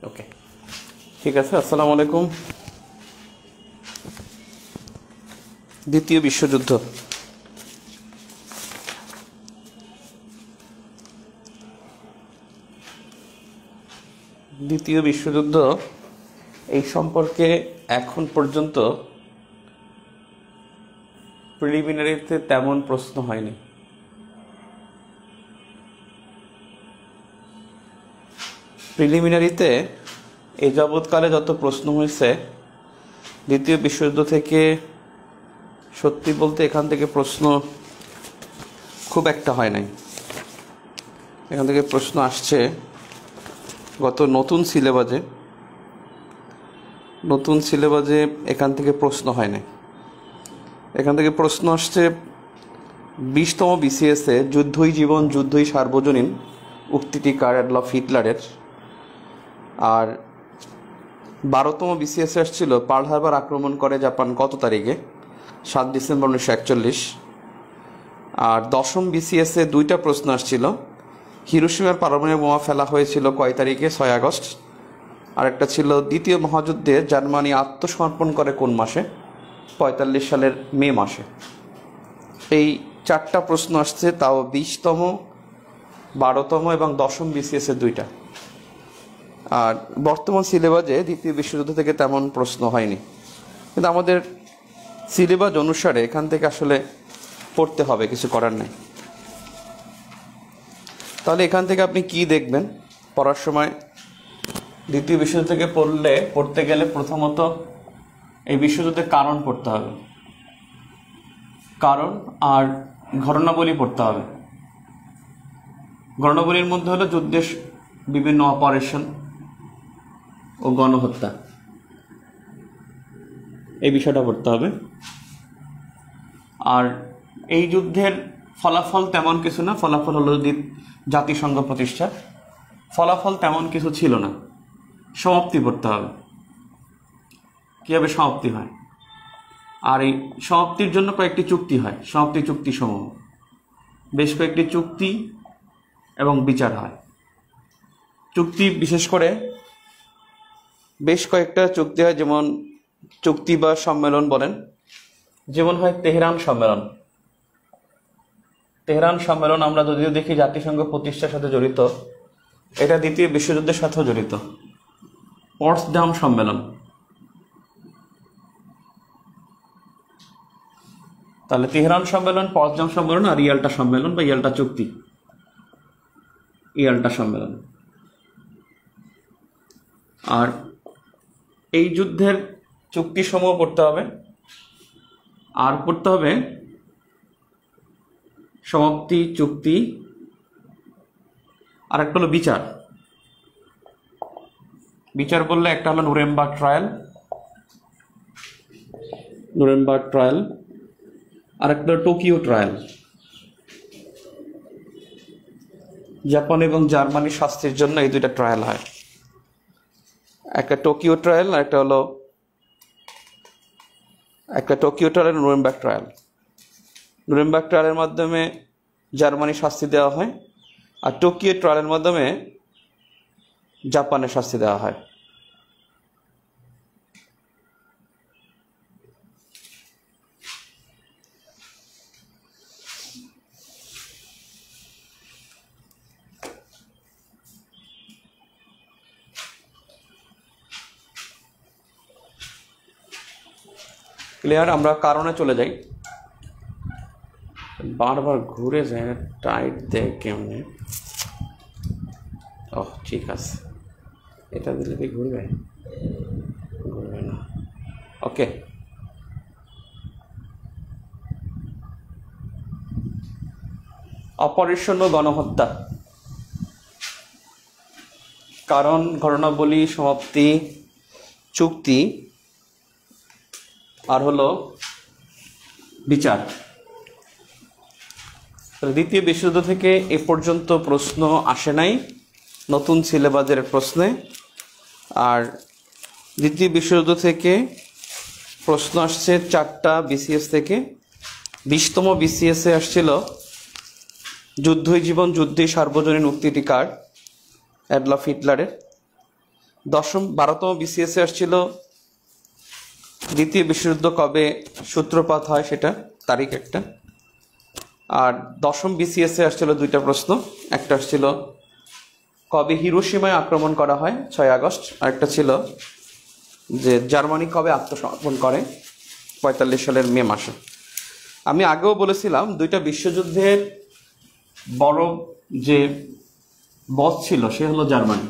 ওকে, ঠিক আছে। আসসালামু আলাইকুম। দ্বিতীয় বিশ্বযুদ্ধ। দ্বিতীয় বিশ্বযুদ্ধ এই সম্পর্কে এখন পর্যন্ত প্রিলিমিনারিতে তেমন প্রশ্ন হয়নি। প্রিলিমিনারিতে এই যাবৎকালে যত প্রশ্ন হয়েছে দ্বিতীয় বিশ্বযুদ্ধ থেকে, সত্যি বলতে এখান থেকে প্রশ্ন খুব একটা হয় নাই। এখান থেকে প্রশ্ন আসছে গত নতুন সিলেবাসে এখান থেকে প্রশ্ন হয় নাই। এখান থেকে প্রশ্ন আসছে 20তম বিসিএসে যুদ্ধই জীবন যুদ্ধই সার্বজনীন উক্তিটি কার? অ্যাডলফ হিটলারের। আর 12তম বিসিএসে আসছিল পার্ল হারবার আক্রমণ করে জাপান কত তারিখে? 7 ডিসেম্বর 1941। আর 10ম বিসিএসে 2টা প্রশ্ন আসছিল, হিরোশিমার পারমাণবিক বোমা ফেলা হয়েছিল কয় তারিখে? 6 আগস্ট। আরেকটা ছিল দ্বিতীয় মহাযুদ্ধে জার্মানি আত্মসমর্পণ করে কোন মাসে? 45 সালের মে মাসে। এই 4টা প্রশ্ন আসছে, তাও 20তম, 12তম এবং 10ম বিসিএসে 2টা। আর বর্তমান সিলেবাসে দ্বিতীয় বিশ্বযুদ্ধ থেকে তেমন প্রশ্ন হয়নি, কিন্তু আমাদের সিলেবাস অনুসারে এখান থেকে আসলে পড়তে হবে, কিছু করার নেই। তাহলে এখান থেকে আপনি কি দেখবেন পড়ার সময়? দ্বিতীয় বিশ্বযুদ্ধ থেকে পড়তে গেলে প্রথমত এই বিশ্বযুদ্ধের কারণ পড়তে হবে, কারণ আর ঘটনাবলী পড়তে হবে। ঘটনাবলীর মধ্যে হলো যুদ্ধের বিভিন্ন অপারেশন ও গণহত্যা, এই বিষয়টা পড়তে হবে। আর এই যুদ্ধের ফলাফল তেমন কিছু না, ফলাফল হলো জাতিসংঘ প্রতিষ্ঠা, ফলাফল তেমন কিছু ছিল না। সমাপ্তি পড়তে হবে, কীভাবে সমাপ্তি হয়। আর এই সমাপ্তির জন্য কয়েকটি চুক্তি হয়, সমাপ্তি চুক্তি সমূহ, বেশ কয়েকটি চুক্তি এবং বিচার হয়। চুক্তি বিশেষ করে বেশ কয়েকটা চুক্তি হয়, যেমন চুক্তি বা সম্মেলন বলেন, যেমন হয় তেহরান সম্মেলন। তেহরান সম্মেলন আমরা যদিও দেখি জাতিসংঘ প্রতিষ্ঠার সাথে জড়িত, এটা দ্বিতীয় বিশ্বযুদ্ধের সাথেও জড়িত। পটসডাম সম্মেলন, তাহলে তেহরান সম্মেলন, পটসডাম সম্মেলন আর ইয়াল্টা সম্মেলন বা ইয়াল্টা চুক্তি, ইয়াল্টা সম্মেলন। আর এই যুদ্ধের চুক্তিসমূহ পড়তে হবে, আর পড়তে হবে সমাপ্তি চুক্তি, আর একটা হলো বিচার। বিচার বললে একটা হলো নুরেমবার্গ ট্রায়াল, আর একটা হলো টোকিও ট্রায়াল। জাপান এবং জার্মানির শাস্তির জন্য এই 2টা ট্রায়াল হয়, একটা টোকিও ট্রায়াল আর একটা Tokyo trial, Nuremberg trial. Nuremberg ট্রায়ালের মাধ্যমে জার্মানি শাস্তি দেওয়া হয়, আর টোকিও ট্রায়ালের মাধ্যমে জাপানের শাস্তি দেওয়া হয়। ক্লিয়ার? আমরা কারণে চলে যাই, বারবার ঘুরে যায়, টাইট দেয় কেমনে। ওহ ঠিক আছে, এটা দিলে কি ঘুরবে? ঘুরবে না। ওকে, অপরিচ্ছন্ন গণহত্যা, কারণ, ঘটনাবলী, সমাপ্তি, চুক্তি, আর হলো বিচার। দ্বিতীয় বিশ্বযুদ্ধ থেকে এ পর্যন্ত প্রশ্ন আসে নাই নতুন সিলেবাসের প্রশ্নে, আর দ্বিতীয় বিশ্বযুদ্ধ থেকে প্রশ্ন আসছে 4টা বিসিএস থেকে। 20তম বিসিএসে আসছিল যুদ্ধই জীবন যুদ্ধই সার্বজনীন উক্তিটি কার, অ্যাডলফ হিটলারের। 12তম বিসিএসে আসছিল দ্বিতীয় বিশ্বযুদ্ধ কবে সূত্রপাত হয় সেটা, তারিখ একটা। আর 10ম বিসিএসে আসছিল 2টা প্রশ্ন, একটা আসছিল কবে হিরোশিমায় আক্রমণ করা হয় 6 আগস্ট, আর একটা ছিল যে জার্মানি কবে আত্মসমর্পণ করে 45 সালের মে মাসে। আমি আগেও বলেছিলাম 2টা বিশ্বযুদ্ধের বড় যে বস ছিল সে হলো জার্মানি,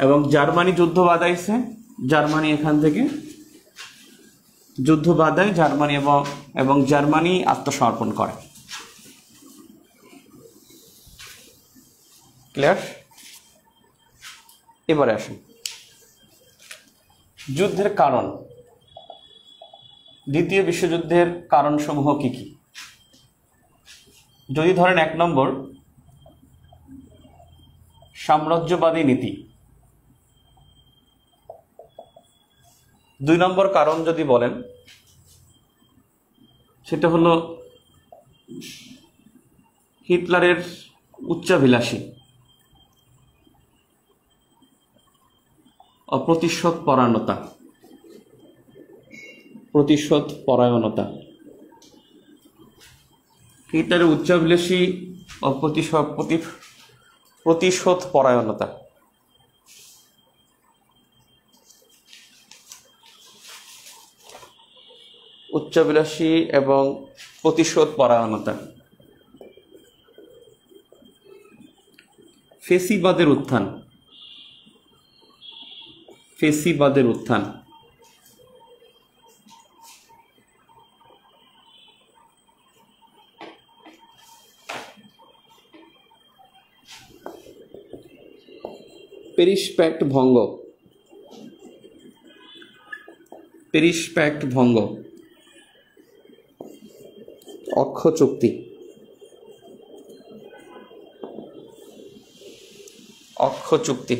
এবং জার্মানি যুদ্ধ বাঁধাইছে, জার্মানি এখান থেকে যুদ্ধ বাঁধায় জার্মানি, এবং জার্মানি আত্মসমর্পণ করে। ক্লিয়ার? এবারে আসুন যুদ্ধের কারণ, দ্বিতীয় বিশ্বযুদ্ধের কারণসমূহ কি কি। যদি ধরেন 1 নম্বর সাম্রাজ্যবাদী নীতি, 2 নম্বর কারণ যদি বলেন সেটা হলো হিটলারের উচ্চাভিলাষী অপ্রতিশোধ পরায়ণতা, হিটলারের উচ্চাভিলাষী প্রতিশোধ পরায়ণতা। উচ্চাভিলাষী এবং প্রতিশোধ পরায়ণতা। ফেসিবাদের উত্থান, প্যারিস প্যাক্ট ভঙ্গ, অক্ষ চুক্তি,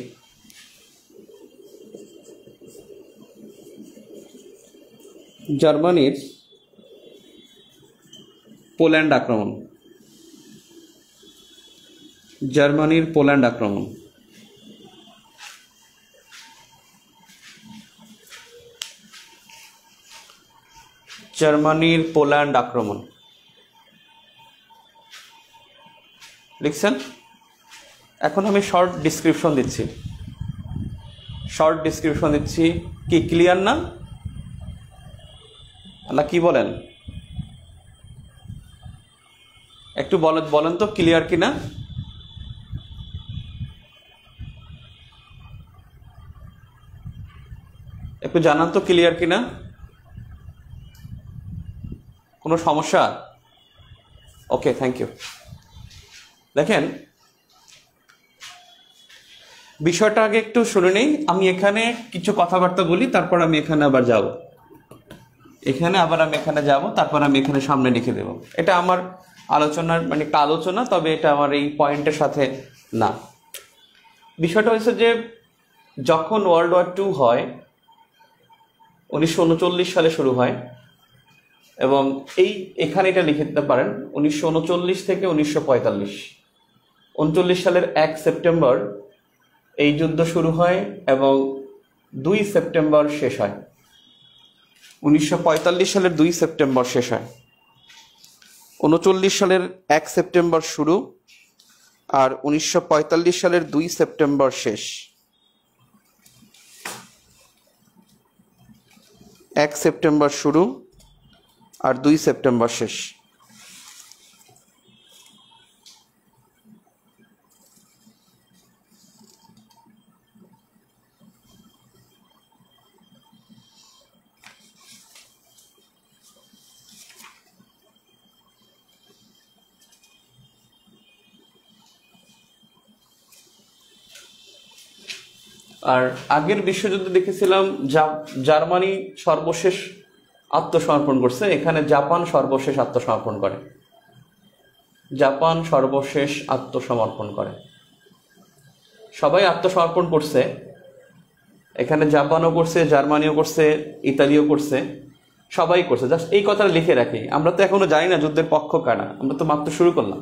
জার্মানির পোল্যান্ড আক্রমণ, জার্মানির পোল্যান্ড আক্রমণ, লিখছেন? এখন আমি শর্ট ডিসক্রিপশন দিচ্ছি, কি ক্লিয়ার না কি বলেন? একটু বলেন তো ক্লিয়ার কিনা। একটু জানান তো ক্লিয়ার কিনা, কোনো সমস্যা? ওকে, থ্যাংক ইউ। দেখেন বিষয়টা আগে একটু শুনে নেই, আমি এখানে কিছু কথাবার্তা বলি, তারপর আমি এখানে আবার যাব, তারপর আমি এখানে সামনে লিখে দেব। এটা আমার আলোচনার একটা আলোচনা, তবে এটা আমার এই পয়েন্টের সাথে না। বিষয়টা হচ্ছে যে যখন ওয়ার্ল্ড ওয়ার 2 হয় 1939 সালে শুরু হয়, এবং এখানে এটা লিখে দিতে পারেন 1939 থেকে 1945, 39 সালের 1 সেপ্টেম্বর এই যুদ্ধ শুরু হয় এবং 2 সেপ্টেম্বর শেষ হয়। 1945 সালের 2 সেপ্টেম্বর শেষ হয়, 39 সালের 1 সেপ্টেম্বর শুরু, আর 1945 সালের 2 সেপ্টেম্বর শেষ। 1 সেপ্টেম্বর শুরু, আর 2 সেপ্টেম্বর শেষ। আর আগের বিশ্বযুদ্ধে দেখেছিলাম জার্মানি সর্বশেষ আত্মসমর্পণ করছে, এখানে জাপান সর্বশেষ আত্মসমর্পণ করে। জাপান সর্বশেষ আত্মসমর্পণ করে। সবাই আত্মসমর্পণ করছে, এখানে জাপানও করছে, জার্মানিও করছে, ইতালিও করছে, সবাই করছে। জাস্ট এই কথাটা লিখে রাখি, আমরা তো এখনো জানি না যুদ্ধের পক্ষ কারা, আমরা তো মাত্র শুরু করলাম।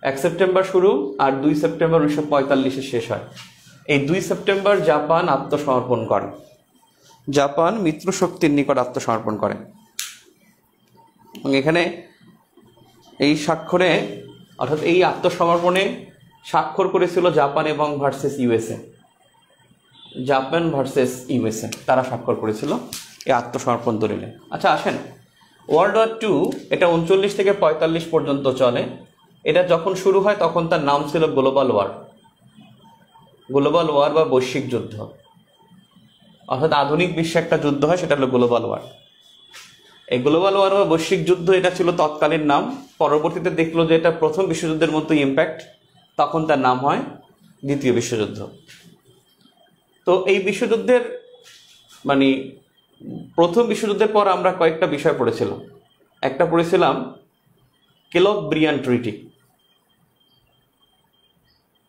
1 সেপ্টেম্বর শুরু আর 2 সেপ্টেম্বর 1945 শেষ হয়। এই 2 সেপ্টেম্বর জাপান আত্মসমর্পণ করে, জাপান মিত্র শক্তির নিকট আত্মসমর্পণ করে। এবং এখানে এই স্বাক্ষরে, অর্থাৎ এই আত্মসমর্পণে স্বাক্ষর করেছিল জাপান এবং versus USA. Japan versus USA তারা স্বাক্ষর করেছিল এই আত্মসমর্পণ দলিলে। আচ্ছা আসেন, ওয়ার্ল্ড ওয়ার 2 এটা 39 থেকে 45 পর্যন্ত চলে। এটা যখন শুরু হয় তখন তার নাম ছিল গ্লোবাল ওয়ার। গ্লোবাল ওয়ার বা বৈশ্বিক যুদ্ধ, অর্থাৎ আধুনিক বিশ্বে একটা যুদ্ধ হয়, সেটা হলো গ্লোবাল ওয়ার। এই গ্লোবাল ওয়ার বা বৈশ্বিক যুদ্ধ এটা ছিল তৎকালীন নাম। পরবর্তীতে দেখলো যে এটা প্রথম বিশ্বযুদ্ধের মতো ইম্প্যাক্ট, তখন তার নাম হয় দ্বিতীয় বিশ্বযুদ্ধ। তো এই বিশ্বযুদ্ধের মানে প্রথম বিশ্বযুদ্ধের পর আমরা কয়েকটা বিষয় পড়েছিলাম। একটা পড়েছিলাম কেলগ-ব্রিয়ান্ট ট্রিটি।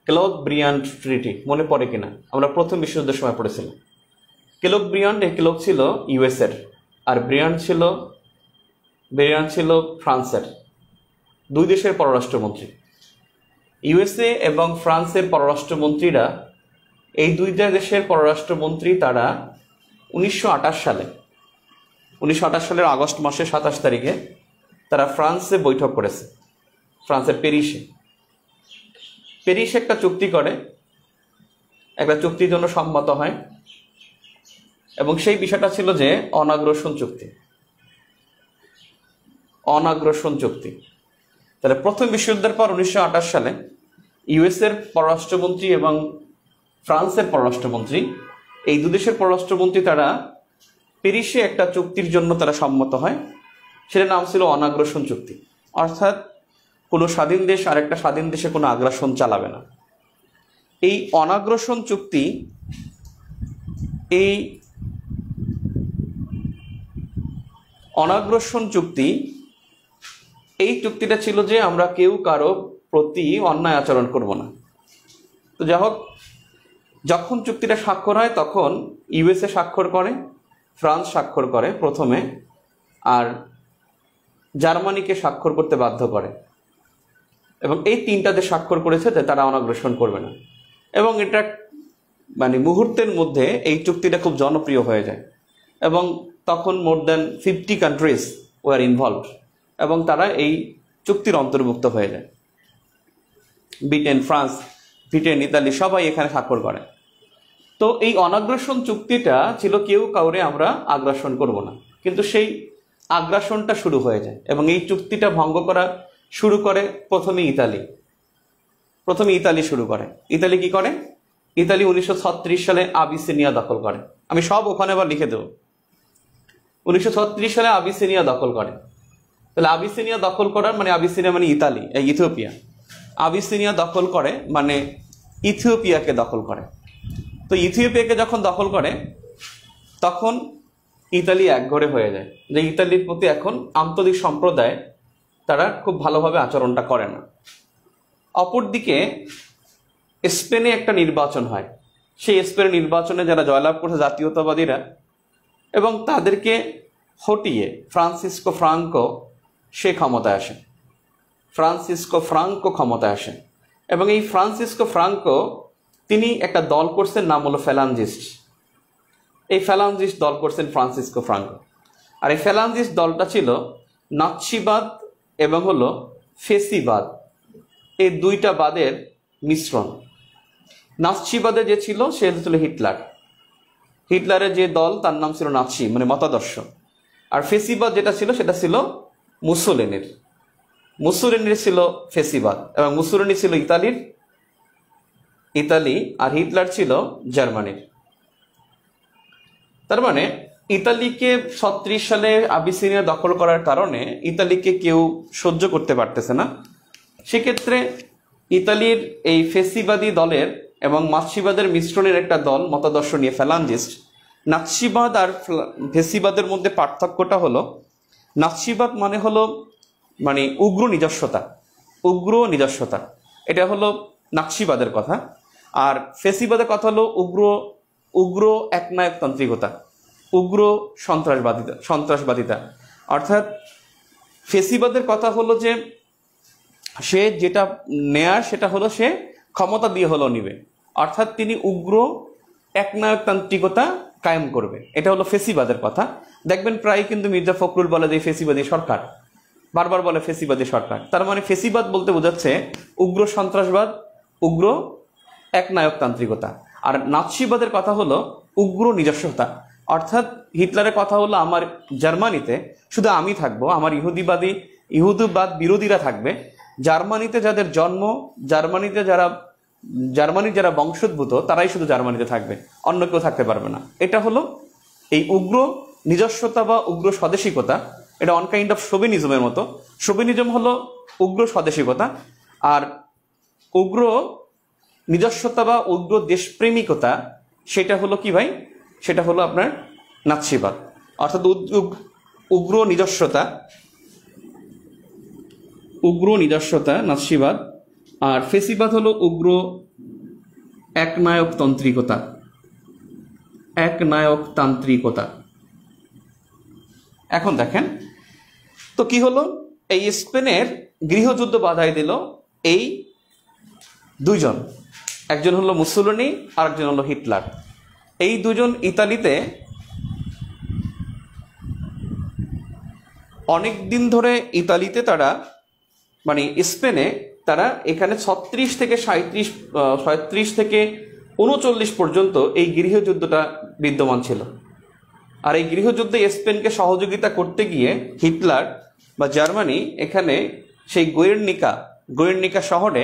কেলগ-ব্রিয়ান্ট ট্রিটি মনে পড়ে কিনা? আমরা প্রথম বিশ্বযুদ্ধের সময় পড়েছিলাম। কেলগ-ব্রিয়ান্ট, এই কেলগ ছিল ইউএসএর, আর ব্রিয়ান্ট ছিল ফ্রান্সের। দুই দেশের পররাষ্ট্রমন্ত্রী, ইউএসএ এবং ফ্রান্সের পররাষ্ট্রমন্ত্রীরা, এই দুইটা দেশের পররাষ্ট্রমন্ত্রী তারা 1928 সালের আগস্ট মাসের 27 তারিখে তারা ফ্রান্সে বৈঠক করেছে, ফ্রান্সের প্যারিসে একটা চুক্তি করে, একটা চুক্তির জন্য সম্মত হয়। এবং সেই বিষয়টা ছিল যে অনাগ্রাসন চুক্তি। তাহলে প্রথম বিশ্বযুদ্ধের পর 1928 সালে ইউএসএর পররাষ্ট্রমন্ত্রী এবং ফ্রান্সের পররাষ্ট্রমন্ত্রী, এই দুদেশের পররাষ্ট্রমন্ত্রী তারা প্যারিসে একটা চুক্তির জন্য তারা সম্মত হয়। সেটার নাম ছিল অনাগ্রাসন চুক্তি। অর্থাৎ কোনো স্বাধীন দেশ আরেকটা স্বাধীন দেশে কোনো আগ্রাসন চালাবে না। এই অনাগ্রাসন চুক্তি, এই চুক্তিটা ছিল যে আমরা কেউ কারো প্রতি অন্যায় আচরণ করব না। তো যাই হোক, যখন চুক্তিটা স্বাক্ষর হয় তখন ইউএসএ স্বাক্ষর করে, ফ্রান্স স্বাক্ষর করে প্রথমে, আর জার্মানিকে স্বাক্ষর করতে বাধ্য করে। এবং এই তিনটা দেশ স্বাক্ষর করেছে যে তারা অনাগ্রাসন করবে না। এবং এটা মানে মুহূর্তের মধ্যে এই চুক্তিটা খুব জনপ্রিয় হয়ে যায় এবং তখন more than 50 countries were involved এবং তারা এই চুক্তির অন্তর্ভুক্ত হয়ে যায়। ব্রিটেন, ইতালি সবাই এখানে স্বাক্ষর করে। তো এই অনাগ্রাসন চুক্তিটা ছিল কেউ কাউরে আমরা আগ্রাসন করব না, কিন্তু সেই আগ্রাসনটা শুরু হয়ে যায় এবং এই চুক্তিটা ভঙ্গ করা শুরু করে প্রথমে ইতালি শুরু করে। ইতালি কি করে? ইতালি 1936 সালে আবিসিনিয়া দখল করে। আমি সব ওখানে আবার লিখে দেব। 1936 সালে আবিসিনিয়া দখল করে। তাহলে আবিসিনিয়া দখল করার মানে, আবিসিনিয়া মানে ইতালি, ইথিওপিয়া। আবিসিনিয়া দখল করে মানে ইথিওপিয়াকে দখল করে। তো ইথিওপিয়াকে যখন দখল করে তখন ইতালি একঘরে হয়ে যায়, যে ইতালির প্রতি এখন আন্তর্জাতিক সম্প্রদায় তারা খুব ভালোভাবে আচরণটা করে না। অপরদিকে স্পেনে একটা নির্বাচন হয়। সেই স্পেনের নির্বাচনে যারা জয়লাভ করছে জাতীয়তাবাদীরা, এবং তাদেরকে হটিয়ে ফ্রান্সিসকো ফ্রাঙ্কো ক্ষমতায় আসেন। এবং এই ফ্রান্সিসকো ফ্রাঙ্কো তিনি একটা দল করছেন, নাম হলো ফ্যালাঙ্জিস্ট। এই ফ্যালাঙ্জিস্ট দল করছেন ফ্রান্সিসকো ফ্রাঙ্কো। আর এই ফ্যালাঙ্জিস্ট দলটা ছিল নাৎসিবাদ এবং হলো ফেসিবাদ, এই দুইটা বাদের মিশ্রণ। নাৎসিবাদে যে ছিল সে ছিল হিটলারের যে দল, তার নাম ছিল নাৎসি মানে মতাদর্শ। আর ফেসিবাদ যেটা ছিল সেটা ছিল মুসোলিনির। মুসোলিনির ছিল ফেসিবাদ, এবং মুসোলিনি ছিল ইতালি, আর হিটলার ছিল জার্মানির। তার মানে ইতালিকে 36 সালে আবিসিনিয়া দখল করার কারণে ইতালিকে কেউ সহ্য করতে পারতেছে না। সেক্ষেত্রে ইতালির এই ফেসিবাদী দলের এবং মাতসিবাদের মিশ্রণের একটা দল মতাদর্শ নিয়ে ফ্যালাঞ্জিস্ট। নাৎসিবাদ আর ফেসিবাদের মধ্যে পার্থক্যটা হলো, নাৎসিবাদ মানে উগ্র নিজস্বতা, এটা হলো নাৎসিবাদের কথা। আর ফেসিবাদের কথা হলো উগ্র একনায়কতান্ত্রিকতা, উগ্র সন্ত্রাসবাদিতা। অর্থাৎ ফেসিবাদের কথা হলো যে সে যেটা নেয়ার সেটা হলো সে ক্ষমতা দিয়ে হলো নিবে, অর্থাৎ তিনি উগ্র একনায়কতান্ত্রিকতা কায়েম করবে, এটা হলো ফেসিবাদের কথা। দেখবেন প্রায় কিন্তু মির্জা ফখরুল বলে যে ফেসিবাদী সরকার, বারবার বলে ফেসিবাদী সরকার। তার মানে ফেসিবাদ বলতে বোঝাচ্ছে উগ্র সন্ত্রাসবাদ, উগ্র একনায়কতান্ত্রিকতা। আর নাৎসিবাদের কথা হলো উগ্র নিজস্বতা, অর্থাৎ হিটলারের কথা হলো আমার জার্মানিতে শুধু আমি থাকবো, আমার ইহুদিবাদ বিরোধীরা থাকবে, জার্মানিতে যাদের জন্ম, জার্মানির যারা বংশোদ্ভূত তারাই শুধু জার্মানিতে থাকবে, অন্য কেউ থাকতে পারবে না। এটা হলো এই উগ্র নিজস্বতা বা উগ্র স্বদেশিকতা। এটা অন কাইন্ড অফ শোভিনিজমের মতো। শোভিনিজম হলো উগ্র স্বদেশিকতা, আর উগ্র নিজস্বতা বা উগ্র দেশপ্রেমিকতা সেটা হলো কি ভাই? সেটা হলো আপনার নাৎসিবাদ। অর্থাৎ উগ্র নিজস্বতা নাৎসিবাদ, আর ফেসিবাদ হলো উগ্র একনায়কতান্ত্রিকতা। এখন দেখেন তো কি হলো, এই স্পেনের গৃহযুদ্ধ বাধাই দিল এই দুইজন, একজন হলো মুসোলিনি আর একজন হলো হিটলার। এই দুজন ইতালিতে অনেক দিন ধরে তারা মানে স্পেনে তারা এখানে 36 থেকে 37 থেকে 39 পর্যন্ত এই গৃহযুদ্ধটা বিদ্যমান ছিল। আর এই গৃহযুদ্ধে স্পেনকে সহযোগিতা করতে গিয়ে হিটলার বা জার্মানি এখানে সেই গোয়ের্নিকা শহরে,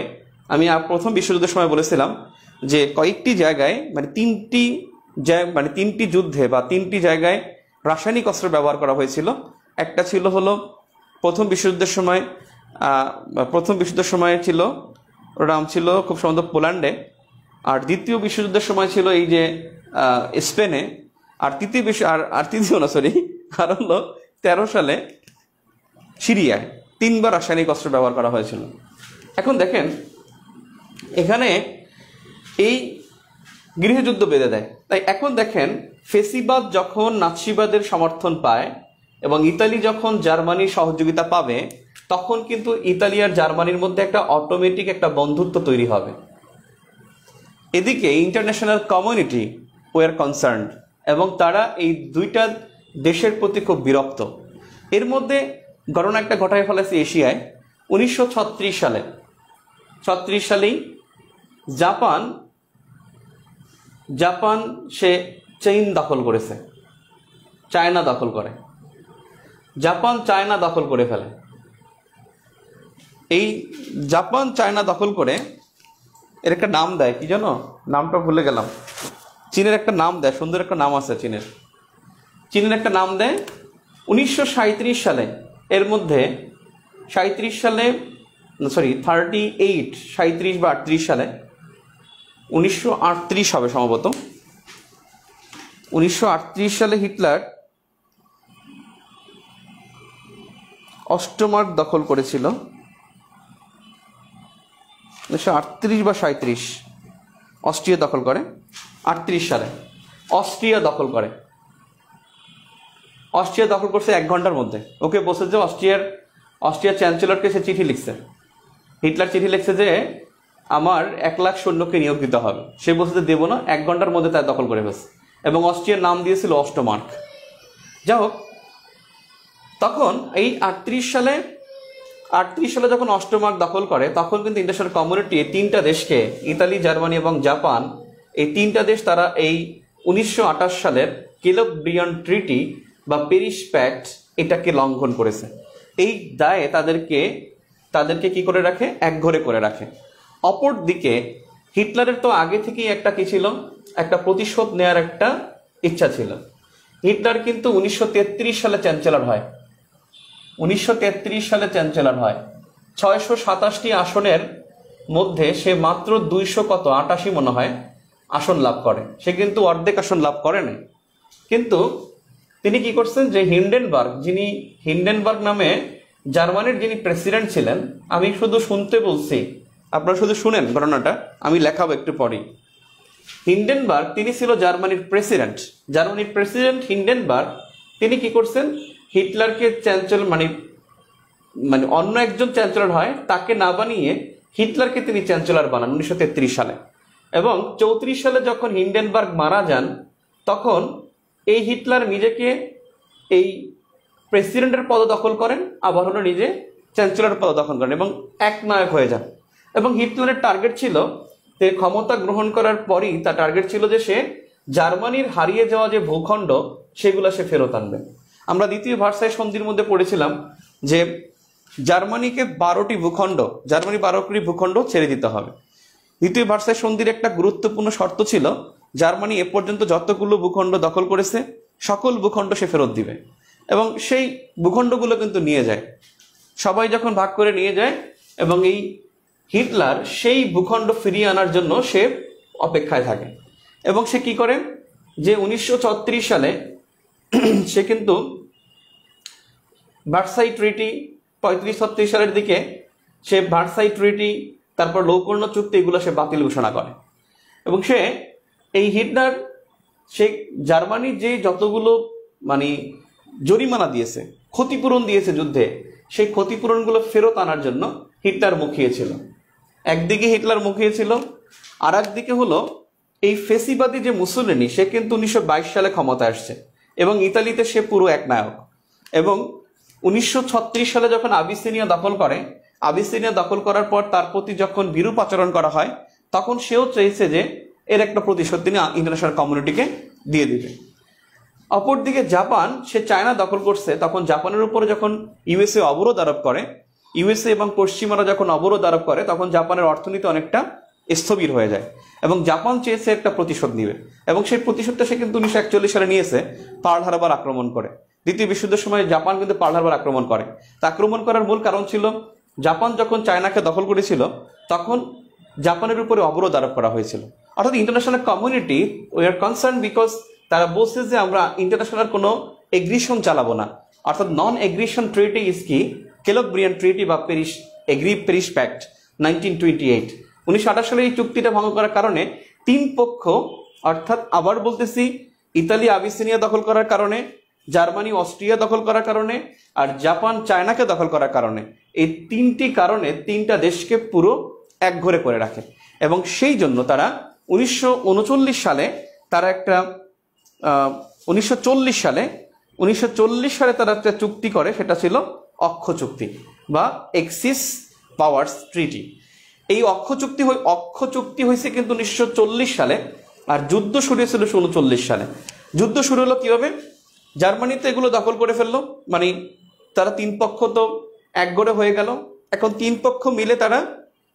আমি প্রথম বিশ্বযুদ্ধের সময় বলেছিলাম যে কয়েকটি জায়গায় মানে তিনটি যুদ্ধে বা 3টি জায়গায় রাসায়নিক অস্ত্র ব্যবহার করা হয়েছিল। একটা ছিল হলো প্রথম বিশ্বযুদ্ধের সময় ছিল, ওর নাম ছিল খুব সম্ভবত পোল্যান্ডে, আর দ্বিতীয় বিশ্বযুদ্ধের সময় ছিল এই যে স্পেনে, আর আর হলো 13 সালে সিরিয়ায় 3বার রাসায়নিক অস্ত্র ব্যবহার করা হয়েছিল। এখন দেখেন এখানে এই গৃহযুদ্ধ বেঁধে দেয়। তাই এখন দেখেন ফেসিবাদ যখন নাৎসিবাদের সমর্থন পায় এবং ইতালি যখন জার্মানির সহযোগিতা পাবে, তখন কিন্তু ইতালি আর জার্মানির মধ্যে একটা অটোমেটিক একটা বন্ধুত্ব তৈরি হবে। এদিকে ইন্টারন্যাশনাল কমিউনিটি ওয়ার কনসার্নড, এবং তারা এই দুইটা দেশের প্রতি খুব বিরক্ত। এর মধ্যে ঘটনা একটা ঘটায় ফেলেছে এশিয়ায়। 1936 সালেই জাপান সে চায়না দখল করে। জাপান চায়না দখল করে ফেলে। এই জাপান চায়না দখল করে এর একটা নাম দেয়, কি জানো? নামটা ভুলে গেলাম। চীনের একটা নাম দেয়, সুন্দর একটা নাম আছে চীনের একটা নাম দেয় 1937 সালে। এর মধ্যে 37 সালে 37 বা 38 সালে 1938 হবে সম্ভবত। 1938 সালে হিটলার অস্টমার্ক দখল করেছিল। 1938 বা 37 অস্ট্রিয়া দখল করে। 38 সালে অস্ট্রিয়া দখল করছে 1 ঘন্টার মধ্যে। ওকে বলছে যে অস্ট্রিয়ার চ্যান্সেলরকে সে চিঠি লিখছে, হিটলার চিঠি লিখছে যে আমার 1 লাখ সৈন্যকে নিয়োগ দিতে হবে। সে বলছে যে দেবো না, 1 ঘন্টার মধ্যে তার দখল করে ফেলছে, এবং অস্ট্রিয়ার নাম দিয়েছিল অস্টমার্ক। যাই হোক, তখন এই 38 সালে যখন অস্টমার্ক দখল করে, তখন কিন্তু ইন্টারন্যাশনাল কমিউনিটি 3টা দেশকে, ইতালি, জার্মানি এবং জাপান, এই 3টা দেশ তারা এই 1928 সালের কেলব-ব্রিয়ান ট্রিটি বা প্যারিস প্যাক্ট এটাকে লঙ্ঘন করেছে। এই দায়ে তাদেরকে কি করে রাখে? একঘরে করে রাখে। অপর দিকে হিটলারের তো আগে থেকেই একটা কি ছিল, একটা প্রতিশোধ নেওয়ার একটা ইচ্ছা ছিল। হিটলার কিন্তু 1933 সালে চ্যান্সেলর হয়। 1933 সালে চ্যান্সেলর হয়। 627টি আসনের মধ্যে সে মাত্র 288 মনে হয় আসন লাভ করে। সে কিন্তু অর্ধেক আসন লাভ করে না। কিন্তু তিনি কি করছেন যে হিন্ডেনবার্গ নামে জার্মানির যিনি প্রেসিডেন্ট ছিলেন, আমি শুধু শুনতে বলছি, আপনারা শুধু শুনেন ঘটনাটা, আমি লেখাবো একটু পরেই। হিন্ডেনবার্গ তিনি ছিল জার্মানির প্রেসিডেন্ট হিন্ডেনবার্গ তিনি কি করছেন, হিটলারকে চ্যান্সেলর মানে অন্য একজন চ্যান্সেলর হয় তাকে না বানিয়ে হিটলারকে তিনি চ্যান্সেলর বানান 1933 সালে। এবং 34 সালে যখন হিন্ডেনবার্গ মারা যান, তখন এই হিটলার নিজেকে এই প্রেসিডেন্টের পদ দখল করেন, আবার হলো নিজে চ্যান্সেলর পদ দখল করেন এবং একনায়ক হয়ে যান। এবং হিটলারের টার্গেট ছিল, ক্ষমতা গ্রহণ করার পরই তার টার্গেট ছিল যে সে জার্মানির হারিয়ে যাওয়া যে ভূখণ্ড সেগুলো সে ফেরত আনবে। আমরা দ্বিতীয় ভার্সাই সন্ধির মধ্যে পড়েছিলাম যে জার্মানিকে 12টি ভূখণ্ড ছেড়ে দিতে হবে। দ্বিতীয় ভার্সাই সন্ধির একটা গুরুত্বপূর্ণ শর্ত ছিল, জার্মানি এ পর্যন্ত যতগুলো ভূখণ্ড দখল করেছে সকল ভূখণ্ড সে ফেরত দিবে। এবং সেই ভূখণ্ডগুলো কিন্তু নিয়ে যায়, সবাই যখন ভাগ করে নিয়ে যায়, এবং এই হিটলার সেই ভূখণ্ড ফিরিয়ে আনার জন্য সে অপেক্ষায় থাকে। এবং সে কি করে যে 1934 সালে সে কিন্তু ভার্সাই ট্রিটি, 35-36 সালের দিকে সে ভার্সাই ট্রিটি, তারপর লৌকর্ণ চুক্তি, এগুলো সে বাতিল ঘোষণা করে। এবং এই হিটলার সে জার্মানির যে যতগুলো জরিমানা দিয়েছে, ক্ষতিপূরণ দিয়েছে যুদ্ধে, সেই ক্ষতিপূরণগুলো ফেরত আনার জন্য হিটলার মুখিয়েছিল। একদিকে হিটলার মুখিয়েছিল, আর একদিকে হলো এই ফেসিবাদী যে মুসোলিনি, সে কিন্তু 1922 সালে ক্ষমতায় আসছে এবং ইতালিতে সে পুরো একনায়ক। এবং 1936 সালে যখন আবিসিনিয়া দখল করার পর তার প্রতি যখন বিরূপ আচরণ করা হয়, তখন সেও চেয়েছে যে এর একটা প্রতিশোধ তিনি ইন্টারন্যাশনাল কমিউনিটিকে দিয়ে দিবে। অপরদিকে জাপান, সে চায়না দখল করছে, তখন জাপানের উপরে যখন ইউএসএ অবরোধ আরোপ করে, ইউএসএ এবং পশ্চিমারা যখন অবরোধ আরোপ করে, তখন জাপানের অর্থনীতি অনেকটা স্থবির হয়ে যায় এবং জাপান চেয়েছে একটা প্রতিশোধ নিবে। এবং সেই প্রতিশোধটা সে কিন্তু 1941 সালে নিয়েছে, পার্ল হারবার আক্রমণ করে। দ্বিতীয় বিশ্বযুদ্ধের সময় জাপান কিন্তু পার্ল হারবার আক্রমণ করে। তা আক্রমণ করার মূল কারণ ছিল, জাপান যখন চায়নাকে দখল করেছিল তখন জাপানের উপরে অবরোধ আরোপ করা হয়েছিল। অর্থাৎ international community we are concern because তারা বলছে যে আমরা ইন্টারন্যাশনাল কোনো এগ্রিশন চালাবো না। অর্থাৎ নন এগ্রিশন ট্রিটি ইজ কি কেলক-ব্রিয়ান ট্রিটি বা প্যারিস প্যাক্ট 1928। 1928 সালে এই চুক্তিটা ভঙ্গ করার কারণে তিন পক্ষ, অর্থাৎ আবার বলতেছি, ইতালি আবিসিনিয়া দখল করার কারণে, জার্মানি অস্ট্রিয়া দখল করার কারণে, আর জাপান চায়নাকে দখল করার কারণে, এই তিনটি কারণে তিনটা দেশকে পুরো একঘরে করে রাখে। এবং সেই জন্য তারা 1939 সালে তারা একটা 1940 সালে তারা একটা চুক্তি করে, সেটা ছিল অক্ষ চুক্তি বা এক্সিস পাওয়ার্স ট্রিটি। এই অক্ষ চুক্তি হয়েছে কিন্তু 1940 সালে, আর যুদ্ধ শুরু হয়েছিল 1939 সালে। যুদ্ধ শুরু হলো কিভাবে? জার্মানি তো এগুলো দখল করে ফেললো, তারা তিন পক্ষ তো একগড়ে হয়ে গেল। এখন তিন পক্ষ মিলে তারা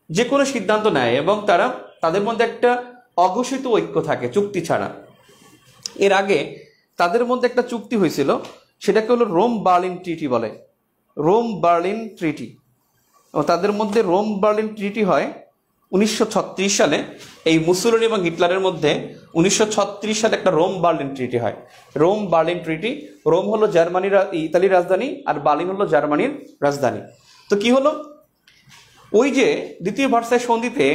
যে কোনো সিদ্ধান্ত নেয় এবং তাদের মধ্যে একটা অঘোষিত ঐক্য থাকে চুক্তি ছাড়া। এর আগে তাদের মধ্যে একটা চুক্তি হয়েছিল, সেটাকে হলো রোম বার্লিন ট্রিটি বলে, রোম বার্লিন ট্রিটি। তাদের মধ্যে রোম বার্লিন ট্রিটি হয় 1936 সালে। এই মুসোলিনি এবং হিটলারের মধ্যে 1936 সালে একটা রোম বার্লিন ট্রিটি হয়। রোম বার্লিন ট্রিটি, রোম হলো ইতালির রাজধানী আর বার্লিন হলো জার্মানির রাজধানী। তো কি হলো, ওই যে দ্বিতীয় ভার্সাই সন্ধিতে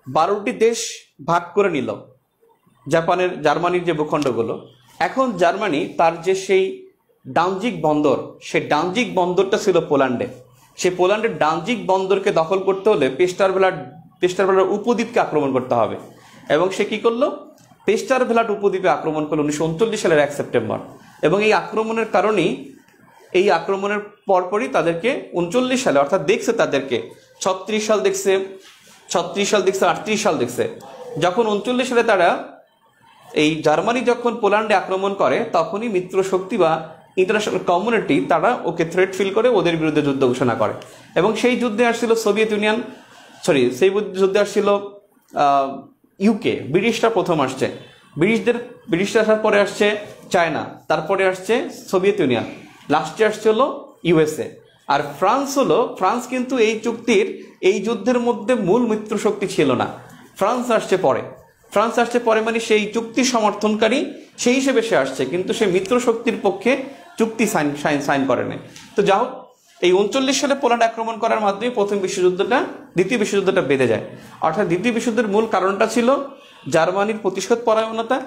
12টি দেশ ভাগ করে নিল জার্মানির যে ভূখণ্ডগুলো। এখন জার্মানি তার যে সেই ডানজিক বন্দর, সেই ডানজিক বন্দরটা ছিল পোল্যান্ডে। সেই পোল্যান্ডের ডানজিক বন্দরকে দখল করতে হলে পেস্টারভেলার উপদ্বীপকে আক্রমণ করতে হবে। এবং সে কি করলো, পেস্টারভেলাট উপদ্বীপে আক্রমণ করলো 1939 সালের 1 সেপ্টেম্বর। এবং এই আক্রমণের পরপরই তাদেরকে 39 সালে, অর্থাৎ দেখছে তাদেরকে 36 সাল দেখছে, 38 সাল দেখছে। যখন 39 সালে তারা এই জার্মানি যখন পোল্যান্ডে আক্রমণ করে, তখনই মিত্র শক্তি বা ইন্টারন্যাশনাল কমিউনিটি তারা ওকে থ্রেট ফিল করে ওদের বিরুদ্ধে যুদ্ধ ঘোষণা করে। এবং সেই যুদ্ধে আসছিল সোভিয়েত ইউনিয়ন, সেই যুদ্ধে আসছিল ইউকে, ব্রিটিশরা প্রথম আসছে, ব্রিটিশরা আসার পরে আসছে চায়না, তারপরে আসছে সোভিয়েত ইউনিয়ন, লাস্টে আসছে হলো ইউএসএ। আর ফ্রান্স কিন্তু এই যুদ্ধের মধ্যে মূল মিত্র শক্তি ছিল না। ফ্রান্স আসছে পরে মানে সেই চুক্তি সমর্থনকারী সেই হিসেবে সে আসছে, কিন্তু সে মিত্র শক্তির পক্ষে চুক্তি সাইন করে নাই। তো যাও, এই 39 সালে পোল্যান্ড আক্রমণ করার মাধ্যমে দ্বিতীয় বিশ্বযুদ্ধটা বেঁধে যায়। অর্থাৎ দ্বিতীয় বিশ্বযুদ্ধের মূল কারণটা ছিল জার্মানির প্রতিশোধ পরায়ণতা,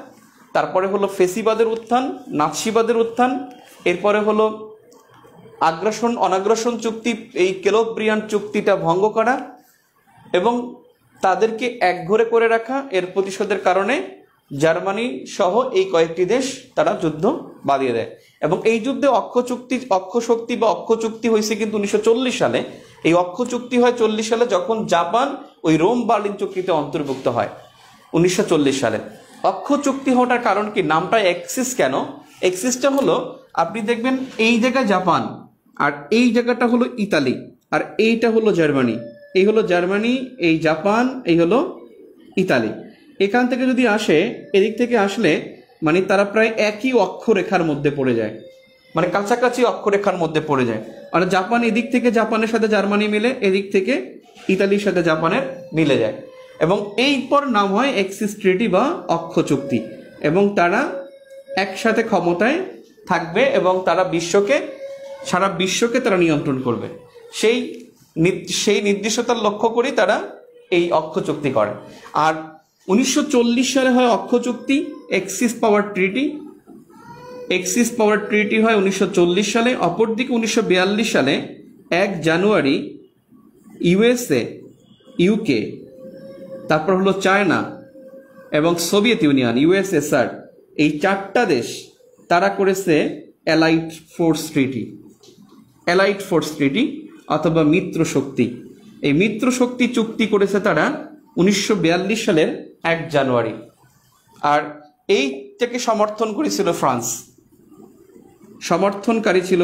তারপরে হলো ফেসিবাদের উত্থান, নাৎসিবাদের উত্থান, এরপরে হলো অনাগ্রাসন চুক্তি, এই কেলব-ব্রিয়ান্ড চুক্তিটা ভঙ্গ করা এবং তাদেরকে একঘরে করে রাখা। এর প্রতিশোধের কারণে জার্মানি সহ এই কয়েকটি দেশ তারা যুদ্ধ বাঁধিয়ে দেয়। এবং এই যুদ্ধে অক্ষ চুক্তি হয়েছে কিন্তু 1940 সালে। এই অক্ষ চুক্তি হয় 40 সালে, যখন জাপান ওই রোম বার্লিন চুক্তিতে অন্তর্ভুক্ত হয় 1940 সালে। অক্ষ চুক্তি হওয়ার কারণ কি? নামটা এক্সিস কেন? এক্সিসটা হলো, আপনি দেখবেন এই জায়গায় জাপান, আর এই জায়গাটা হলো ইতালি, আর এইটা হলো জার্মানি। এই হলো জার্মানি, এই জাপান, এই হলো ইতালি। এখান থেকে যদি আসে, এদিক থেকে আসলে মানে তারা প্রায় একই অক্ষরেখার মধ্যে পড়ে যায়, মানে কাছাকাছি অক্ষরেখার মধ্যে পড়ে যায়। আর জাপান এদিক থেকে জাপানের সাথে জার্মানি মিলে, এদিক থেকে ইতালির সাথে জাপানের মিলে যায়। এবং এরপর নাম হয় এক্সিস ট্রিটি বা অক্ষ চুক্তি। এবং তারা একসাথে ক্ষমতায় থাকবে এবং তারা সারা বিশ্বকে তারা নিয়ন্ত্রণ করবে। সেই নির্দিষ্টতার লক্ষ্য করেই তারা এই অক্ষ চুক্তি করে। আর 1940 সালে হয় অক্ষ চুক্তি, এক্সিস পাওয়ার ট্রিটি হয় 1940 সালে। অপরদিকে 1942 সালে 1 জানুয়ারি ইউএসএ, ইউকে, তারপর হলো চায়না এবং সোভিয়েত ইউনিয়ন, ইউএসএসআর, এই 4টা দেশ তারা করেছে অ্যালাইড ফোর্স ট্রিটি অথবা মিত্র শক্তি। এই মিত্র শক্তি চুক্তি করেছে তারা 1942 সালের 1 জানুয়ারি। আর এইটাকে সমর্থনকারী ছিল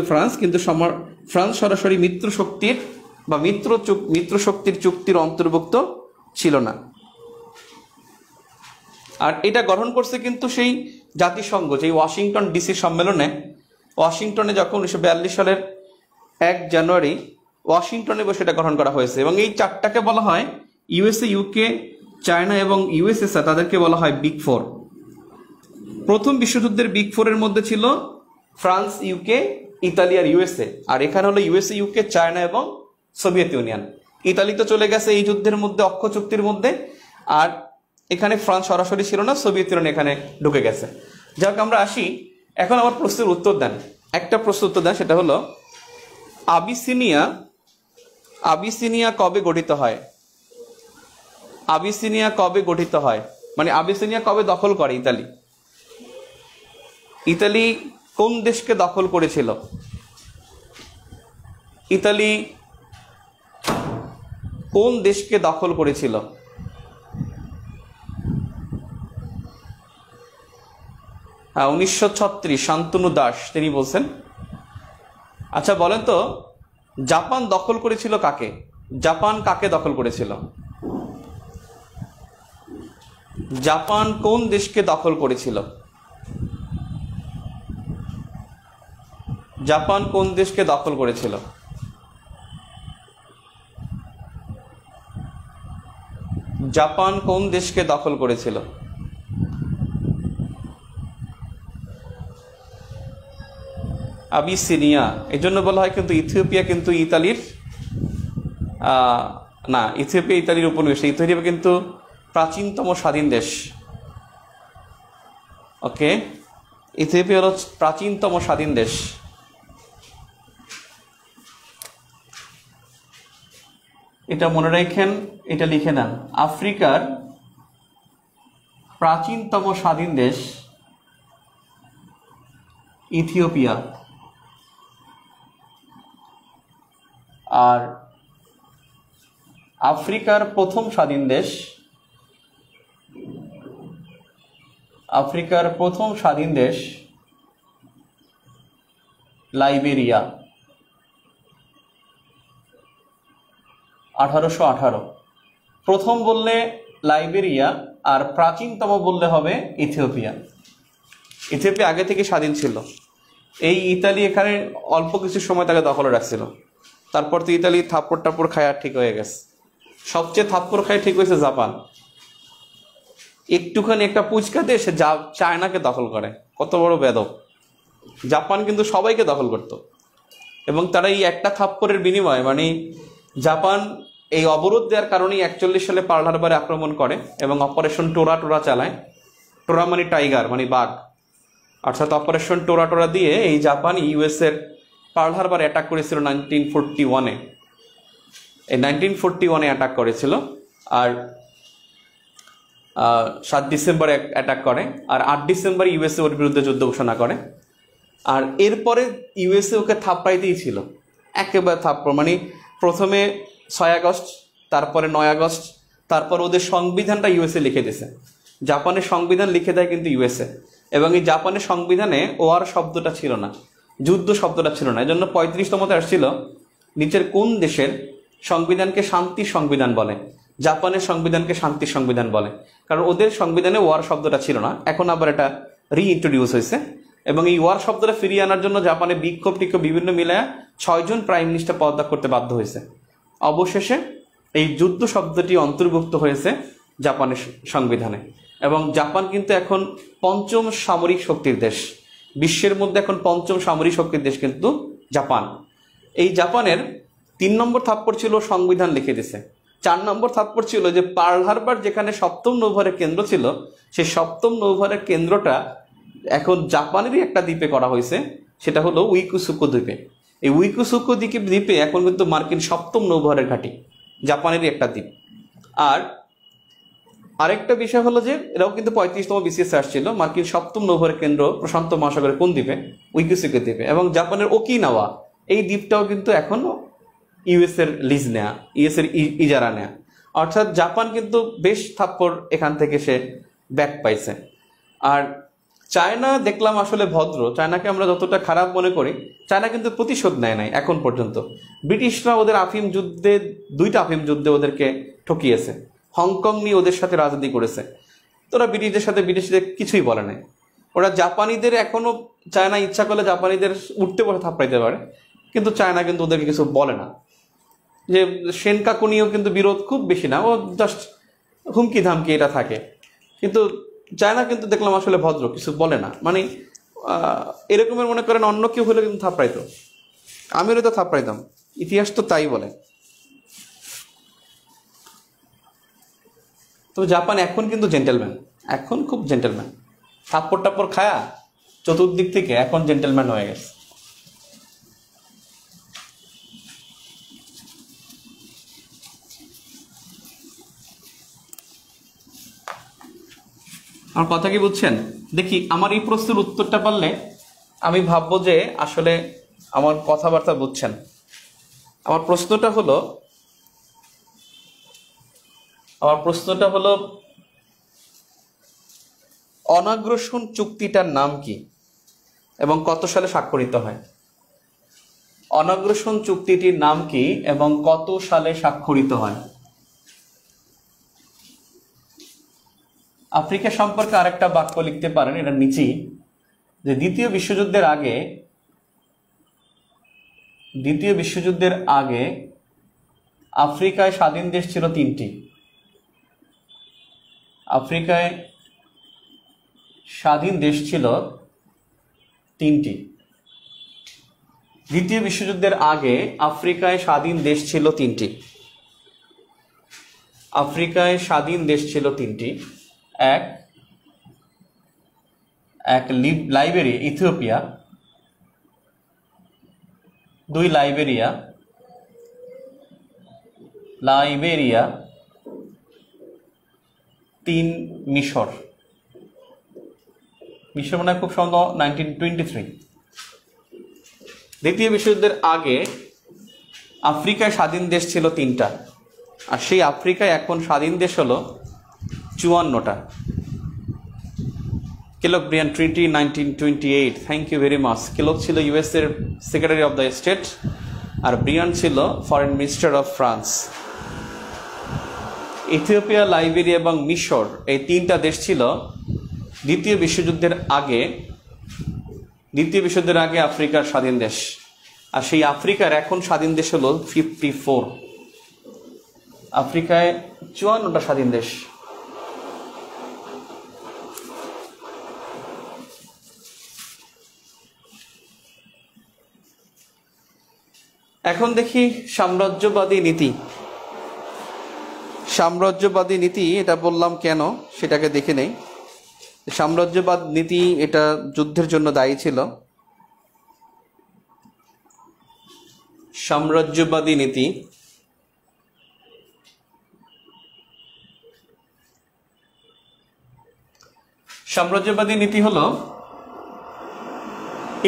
ফ্রান্স, কিন্তু ফ্রান্স সরাসরি মিত্র শক্তির চুক্তির অন্তর্ভুক্ত ছিল না। আর এটা গ্রহণ করছে কিন্তু সেই জাতিসংঘ, যে ওয়াশিংটন ডিসি সম্মেলনে, ওয়াশিংটনে যখন 1942 সালের 1 জানুয়ারি ওয়াশিংটনে বসে এটা গ্রহণ করা হয়েছে। এবং এই 4টাকে বলা হয়, ইউএসএ, ইউকে, চায়না এবং ইউএসএসআর, তাদেরকে বলা হয় বিগ ফোর। প্রথম বিশ্বযুদ্ধের বিগ ফোরের মধ্যে ছিল ফ্রান্স, ইউকে, ইতালি আর ইউএসএ। আর এখানে হলো ইউএসএ, ইউকে, চায়না এবং সোভিয়েত ইউনিয়ন। ইতালি তো চলে গেছে এই যুদ্ধের মধ্যে, অক্ষ চুক্তির মধ্যে। আর এখানে ফ্রান্স সরাসরি ছিল না, সোভিয়েত ইউনিয়ন এখানে ঢুকে গেছে। যাক, আমরা আসি, এখন আমার প্রশ্নের উত্তর দেন। একটা প্রশ্ন উত্তর দেন, সেটা হলো আবিসিনিয়া কবে গঠিত হয়? মানে আবিসিনিয়া কবে দখল করে ইতালি কোন দেশকে দখল করেছিল? ইতালি কোন দেশকে দখল করেছিল? 1936, শান্তনু দাস তিনি বলছেন। আচ্ছা বলেন তো, জাপান দখল করেছিল কাকে? জাপান কাকে দখল করেছিল? জাপান কোন দেশকে দখল করেছিল? জাপান কোন দেশকে দখল করেছিল? জাপান কোন দেশকে দখল করেছিল? আবিসিনিয়া। এই জন্য বলা হয় কিন্তু ইথিওপিয়া কিন্তু ইতালির না, ইথিওপিয়া ইতালির উপনিবেশ। ইথিওপিয়া কিন্তু প্রাচীনতম স্বাধীন দেশ। ওকে, ইথিওপিয়া হলো প্রাচীনতম স্বাধীন দেশ। এটা মনে রাখেন, এটা লিখে নেন। আফ্রিকার প্রাচীনতম স্বাধীন দেশ ইথিওপিয়া। আর আফ্রিকার প্রথম স্বাধীন দেশ, লাইবেরিয়া 1818। প্রথম বললে লাইবেরিয়া, আর প্রাচীনতম বললে হবে ইথিওপিয়া। ইথিওপিয়া আগে থেকে স্বাধীন ছিল। এই ইতালি এখানে অল্প কিছু সময় তাকে দখলে রাখছিল, তারপর তো ইতালি থাপ্পড় টাপ্পড় খায় আর ঠিক হয়ে গেছে। সবচেয়ে থাপ্পড় খায় ঠিক হয়েছে জাপান। একটুখানি একটা পুচকা দিয়ে সে চায়নাকে দখল করে, কত বড় বেদব। জাপান কিন্তু সবাইকে দখল করত, এবং তারা এই একটা থাপ্পড়ের বিনিময়ে মানে জাপান এই অবরোধ দেওয়ার কারণেই 41 সালে পার্ল হারবারে আক্রমণ করে এবং অপারেশন টোরা টোরা চালায়। টোরা মানে টাইগার মানে বাঘ, অর্থাৎ অপারেশন টোরা টোরা দিয়ে এই জাপান ইউএসের পার্ল হারবারে অ্যাটাক করেছিল 1941-এ। এই 1941-এ অ্যাটাক করেছিল, আর 7 ডিসেম্বরে অ্যাটাক করে, আর 8 ডিসেম্বর ইউএসএ ওর বিরুদ্ধে যুদ্ধ ঘোষণা করে। আর এরপরে ইউএসএ ওকে থাপ্পাইতেই ছিল, একেবারে থাপ্পড়। মানে প্রথমে 6 আগস্ট, তারপরে 9 আগস্ট, তারপর ওদের সংবিধানটা ইউএসএ লিখে দিয়েছে। জাপানের সংবিধান লিখে দেয় কিন্তু ইউএসএ, এবং এই জাপানের সংবিধানে ওয়ার শব্দটা ছিল না, যুদ্ধ শব্দটা ছিল না। এই জন্য 35তমতে আসছিল নিচের কোন দেশের সংবিধানকে শান্তির সংবিধান বলে, জাপানের সংবিধানকে শান্তির সংবিধান বলে, কারণ ওদের সংবিধানে ওয়ার শব্দটা ছিল না। এখন আবার এটা রিইন্ট্রোডিউস হয়েছে, এবং এই ওয়ার শব্দটা ফিরিয়ে আনার জন্য জাপানে বিক্ষোভ টিক্ষোভ বিভিন্ন মিলায় 6 জন প্রাইম মিনিস্টার পদত্যাগ করতে বাধ্য হয়েছে। অবশেষে এই যুদ্ধ শব্দটি অন্তর্ভুক্ত হয়েছে জাপানের সংবিধানে, এবং জাপান কিন্তু এখন 5ম সামরিক শক্তির দেশ। বিশ্বের মধ্যে এখন 5ম সামরিক শক্তির দেশ কিন্তু জাপান। এই জাপানের 3 নম্বর থাপ্পড় ছিল সংবিধান লিখে দিছে। 4 নম্বর থাপ্পড় ছিল যে পার্ল হারবার যেখানে 7ম নৌবহরের কেন্দ্র ছিল, সেই 7ম নৌবহরের কেন্দ্রটা এখন জাপানেরই একটা দ্বীপে করা হয়েছে, সেটা হলো উইকুসুকু দ্বীপে। এই উইকুসুকু দ্বীপে এখন কিন্তু মার্কিন 7ম নৌবহরের ঘাঁটি, জাপানেরই একটা দ্বীপ। আর আরেকটা বিষয় হলো যে এরাও কিন্তু 35তম বিসিএস আসছিল, মার্কিন 7ম নৌবহরের কেন্দ্র প্রশান্ত মহাসাগরের কোন দ্বীপে? উইকুসুকু দ্বীপে। এবং জাপানের ওকিনাওয়া এই দ্বীপটাও কিন্তু এখনো ইউএস এর লিজ নেয়া, ইউএস এর ইজারা নেয়া। অর্থাৎ জাপান কিন্তু বেশ থাপ্পড় এখান থেকে সে ব্যাক পাইছে। আর চায়না দেখলাম আসলে ভদ্র। চায়নাকে আমরা যতটা খারাপ মনে করি, চায়না কিন্তু প্রতিশোধ নেয় নাই এখন পর্যন্ত। ব্রিটিশরা ওদের আফিম যুদ্ধে 2টা আফিম যুদ্ধে ওদেরকে ঠকিয়েছে, হংকং নিয়ে ওদের সাথে রাজনীতি করেছে। তোরা ব্রিটিশদের সাথে ব্রিটিশদের কিছুই বলে নাই। ওরা জাপানিদের এখনো, চায়না ইচ্ছা করলে জাপানিদের উঠতে বসে থাপড়াইতে পারে, কিন্তু চায়না কিন্তু ওদেরকে কিছু বলে না। যে সেনকাকু নিয়েও কিন্তু বিরোধ খুব বেশি না, ও জাস্ট হুমকি ধামকি এটা থাকে। কিন্তু চায়না কিন্তু দেখলাম আসলে ভদ্র, কিছু বলে না। মানে এরকমের মনে করেন অন্য কেউ হলে কিন্তু থাপড়াইতো, আমিও তো থাপড়াইতাম, ইতিহাস তো তাই বলে। তবে জাপান এখন কিন্তু জেন্টেলম্যান, এখন খুব জেন্টেলম্যান। থাপ্পড় টাপ্পড় খায়া চতুর্দিক থেকে এখন জেন্টেলম্যান হয়ে গেছে। আমার কথা কি বুঝছেন? দেখি আমার এই প্রশ্নের উত্তরটা পারলে আমি ভাববো যে আসলে আমার কথাবার্তা বুঝছেন। আমার প্রশ্নটা হলো অনাগ্রসন চুক্তিটার নাম কি এবং কত সালে স্বাক্ষরিত হয়? অনাগ্রসন চুক্তিটির নাম কি এবং কত সালে স্বাক্ষরিত হয়? আফ্রিকা সম্পর্কে আরেকটা বাক্য লিখতে পারেন এটার নিচেই, যে দ্বিতীয় বিশ্বযুদ্ধের আগে আফ্রিকায় স্বাধীন দেশ ছিল 3টি। আফ্রিকায় স্বাধীন দেশ ছিল 3টি। দ্বিতীয় বিশ্বযুদ্ধের আগে আফ্রিকায় স্বাধীন দেশ ছিল 3টি। আফ্রিকায় স্বাধীন দেশ ছিল 3টি। এক লাইবেরিয়া, ইথিওপিয়া। 2 লাইবেরিয়া, 3 মিশর। মিশর মানে খুব সম্ভব 1923। দ্বিতীয় বিশ্বযুদ্ধের আগে আফ্রিকায় স্বাধীন দেশ ছিল 3টা, আর সেই আফ্রিকায় এখন স্বাধীন দেশ হলো 54টা। Kellogg Briand treaty 1928, thank you very much. Kellogg ছিল ইউএস এর সেক্রেটারি অফ দ্য স্টেট, আর ব্রিয়ান ছিল foreign minister of France. Ethiopia, Liberia এবং মিশর, এই তিনটা দেশ ছিল দ্বিতীয় বিশ্বযুদ্ধের আগে আফ্রিকার স্বাধীন দেশ। আর সেই আফ্রিকার এখন স্বাধীন দেশ হলো 54। আফ্রিকায় 54টা স্বাধীন দেশ। এখন দেখি সাম্রাজ্যবাদী নীতি, এটা বললাম কেন সেটাকে দেখে নেই। সাম্রাজ্যবাদ নীতি এটা যুদ্ধের জন্য দায়ী ছিল। সাম্রাজ্যবাদী নীতি হলো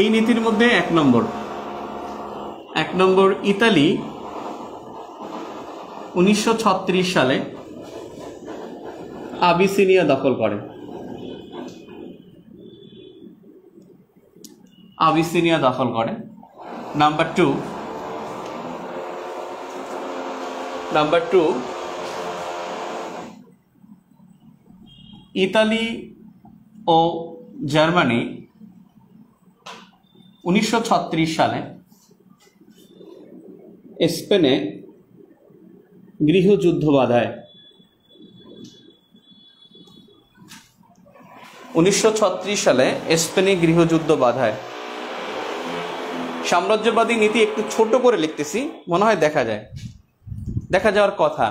এই নীতির মধ্যে এক নম্বর ইতালি 1936 সালে আবিসিনিয়া দখল করে। নাম্বার টু, ইতালি ও জার্মানি 1936 সালে স্পেনে গৃহযুদ্ধ বাধায়। 1936 সালে স্পেনে গৃহযুদ্ধ বাধায়। সাম্রাজ্যবাদী নীতি একটু ছোট করে লিখতেছি, মনে হয় দেখা যাওয়ার কথা।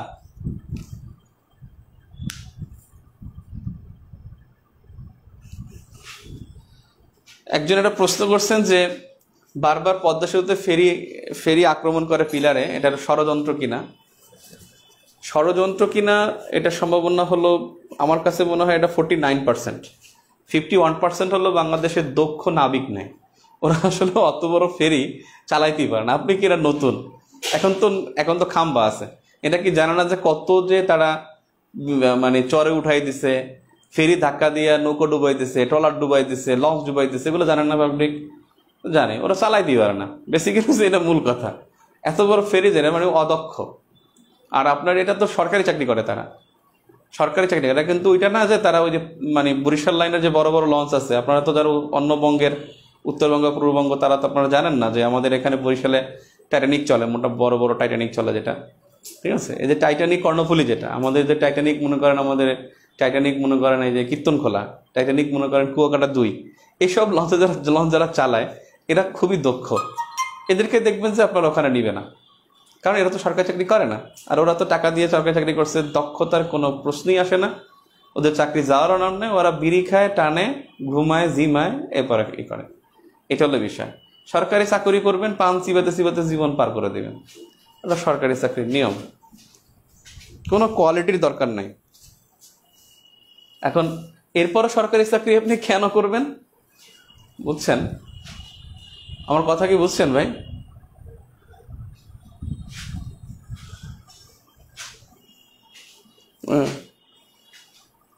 একজন একটা প্রশ্ন করছেন যে বারবার পদ্মা সেতুতে ফেরি আক্রমণ করে পিলারে, এটার ষড়যন্ত্র কিনা এটা সম্ভাবনা হলো, আমার কাছে মনে হয় এটা 49%। 51% হলো বাংলাদেশের দক্ষ নাবিক নেই, ওরা আসলে অত বড় ফেরি চালাইতেই পারে না। আপনি কি এরা নতুন, এখন তো খাম্বা আছে, এটা কি জানে না যে কত যে তারা মানে চরে উঠাই দিছে, ফেরি ধাক্কা দিয়ে নৌকো ডুবাই দিছে, ট্রলার ডুবাই দিছে, লঞ্চ ডুবাই দিছে, এগুলো জানেন না পাবলিক? জানে, ওরা চালাইতেই পারে না। বেসিক্যালি এটা মূল কথা, এত বড় ফেরি জানে মানে অদক্ষ। আর আপনার এটা তো সরকারি চাকরি করে, কিন্তু ওইটা না যে তারা ওই যে মানে বরিশাল লাইনের যে বড় বড় লঞ্চ আছে, আপনারা তো যারা অন্য বঙ্গের, উত্তরবঙ্গ, পূর্ববঙ্গ, তারা তো আপনারা জানেন না যে আমাদের এখানে বরিশালে টাইটানিক চলে, মোটা বড় বড় টাইটানিক চলে, যেটা ঠিক আছে। এই যে টাইটানিক কর্ণফুলী, যেটা আমাদের যে টাইটানিক মনে করেন এই যে কীর্তনখোলা টাইটানিক, মনে করেন কুয়াকাটা 2, এইসব লঞ্চ যারা চালায় এরা খুবই দক্ষ। এদেরকে দেখবেন যে আপনারা ওখানে নিবে না, কারণ এরা তো সরকারি চাকরি করে না, আর ওরা তো টাকা দিয়ে সরকারি চাকরি করছে, দক্ষতার কোনো প্রশ্নই আসে না, ওদের চাকরি যাওয়ারও নাম নেই, ওরা বিড়ি খায়, টানে, ঘুমায়, জিমায়, এরপরে কি করে। এটা হলো বিষয়। সরকারি চাকরি করবেন, পান চিবাতে জীবন পার করে দেবেন, এটা সরকারি চাকরির নিয়ম, কোনো কোয়ালিটির দরকার নাই। এখন এরপরও সরকারি চাকরি আপনি কেন করবেন, বুঝছেন আমার কথা কি? বুঝছেন ভাই?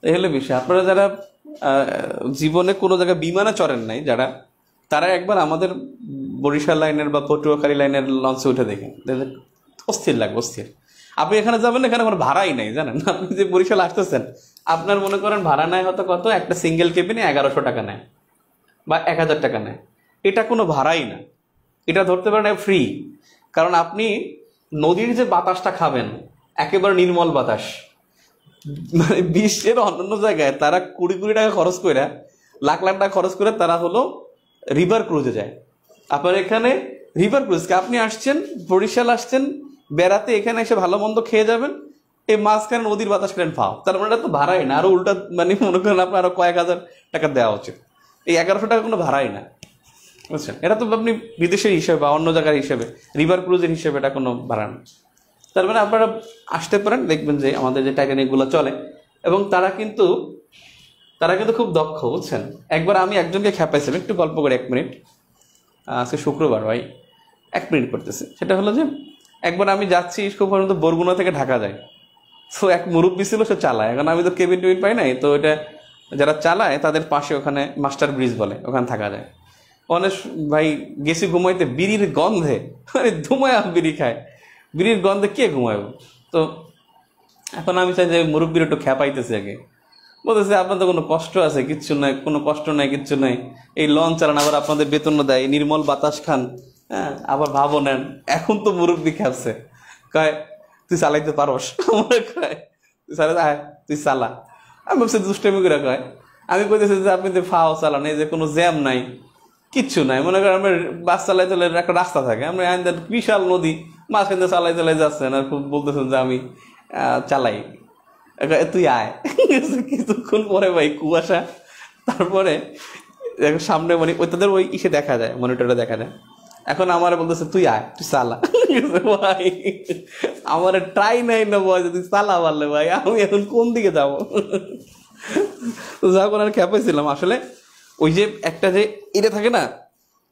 এই হলো বিষয়। আপনারা যারা জীবনে কোনো জায়গায় বিমানে চড়েন নাই, তারা একবার আমাদের বরিশাল লাইনের বা পটুয়াখালী লাইনের লঞ্চে উঠে দেখেন, অস্থির লাগবে, অস্থির। আপনি এখানে যাবেন, এখানে কোনো ভাড়াই নাই, জানেন? আপনি যে বরিশাল আসতেছেন, আপনার মনে করেন ভাড়া নেয় হয়তো কত, একটা সিঙ্গেল কেবিনে 1100 টাকা নেয় বা 1000 টাকা নেয়, এটা কোনো ভাড়াই না, এটা ধরতে পারেন ফ্রি। কারণ আপনি নদীর যে বাতাসটা খাবেন, একেবারে নির্মল বাতাস। মানে বিশ্বের অন্যান্য জায়গায় তারা 20 টাকা খরচ করে, লাখ টাকা খরচ করে তারা হলো রিভার ক্রুজে যায়। আপনার এখানে রিভার ক্রুজকে আপনি আসছেন, বরিশাল আসছেন বেড়াতে, এখানে এসে ভালো মন্দ খেয়ে যাবেন, এই মাঝখানে নদীর বাতাস খেলেন ফাও, তার মানে এটা তো ভাড়াই না, আরো উল্টা মানে মনে করেন আপনার আরো কয়েক হাজার টাকা দেওয়া উচিত। এই 1100 টাকা কোনো ভাড়াই না, বুঝছেন? এটা তো আপনি বিদেশের হিসেবে বা অন্য জায়গার হিসেবে, রিভার ক্রুজের হিসেবে এটা কোনো ভাড়া না। তার মানে আপনারা আসতে পারেন, দেখবেন যে আমাদের যে টাইটানিকগুলো চলে, এবং তারা কিন্তু খুব দক্ষ, বুঝছেন? একবার আমি একজনকে খেপাইছিলাম, একটু গল্প করে 1 মিনিট, আজকে শুক্রবার ভাই, 1 মিনিট করতেছে। সেটা হলো যে একবার আমি যাচ্ছি খুব পর্যন্ত বরগুনা থেকে ঢাকা যায়, তো এক মুরব্বী ছিল, সে চালায়। এখন আমি তো কেবিন টেবিন পাই নাই, তো এটা যারা চালায় তাদের পাশে ওখানে মাস্টার ব্রিজ বলে, ওখানে থাকা যায়। অনেক ভাই গেছি ঘুমাইতে বিড়ির গন্ধে, মানে ধুমায়া বিড়ি খায়, বিড়ির গন্ধে কে ঘুমায়। তো এখন আমি চাই যে মুরব্বীর একটু খ্যাপাইতেছে, আগে বলতেছে আপনাদের কোনো কষ্ট আছে? কিচ্ছু নাই, কোনো কষ্ট নাই, কিচ্ছু নাই। এই লঞ্চ চালান, আবার আপনাদের বেতন দেয়, নির্মল বাতাস খান, হ্যাঁ, আবার ভাবো নেন। এখন তো মুরব্বী খাচ্ছে, কয় তুই চালাইতে পারস? আমার কয় তুই চালাই, তুই চালা। আমি ভাবছি দুষ্টামি করে কয়। আমি কইতেছি যে আপনি তো ফাও চালান, এই যে কোনো জ্যাম নাই, কিচ্ছু নাই। মনে করেন আমরা বাস চালাই চলে একটা রাস্তা থাকে, আমরা বিশাল নদী মাঝখান চালাই চালাই যাচ্ছেন, আর খুব বলতেছেন যে আমি চালাই। তুই আয়। কিছুক্ষণ পরে ভাই কুয়াশা, তারপরে সামনে মানে ওই তাদের ওই ইসে দেখা যায়, মনিটরে দেখা যায়। এখন আমার বলতেছে তুই আয়, তুই চালা। ভাই আমার ট্রাই নাই না ভাই, তুই চালা পারলে ভাই আমি এখন কোন দিকে যাবো? যখন আর খেপেছিলাম আসলে, ওই যে একটা যে এটা থাকে না,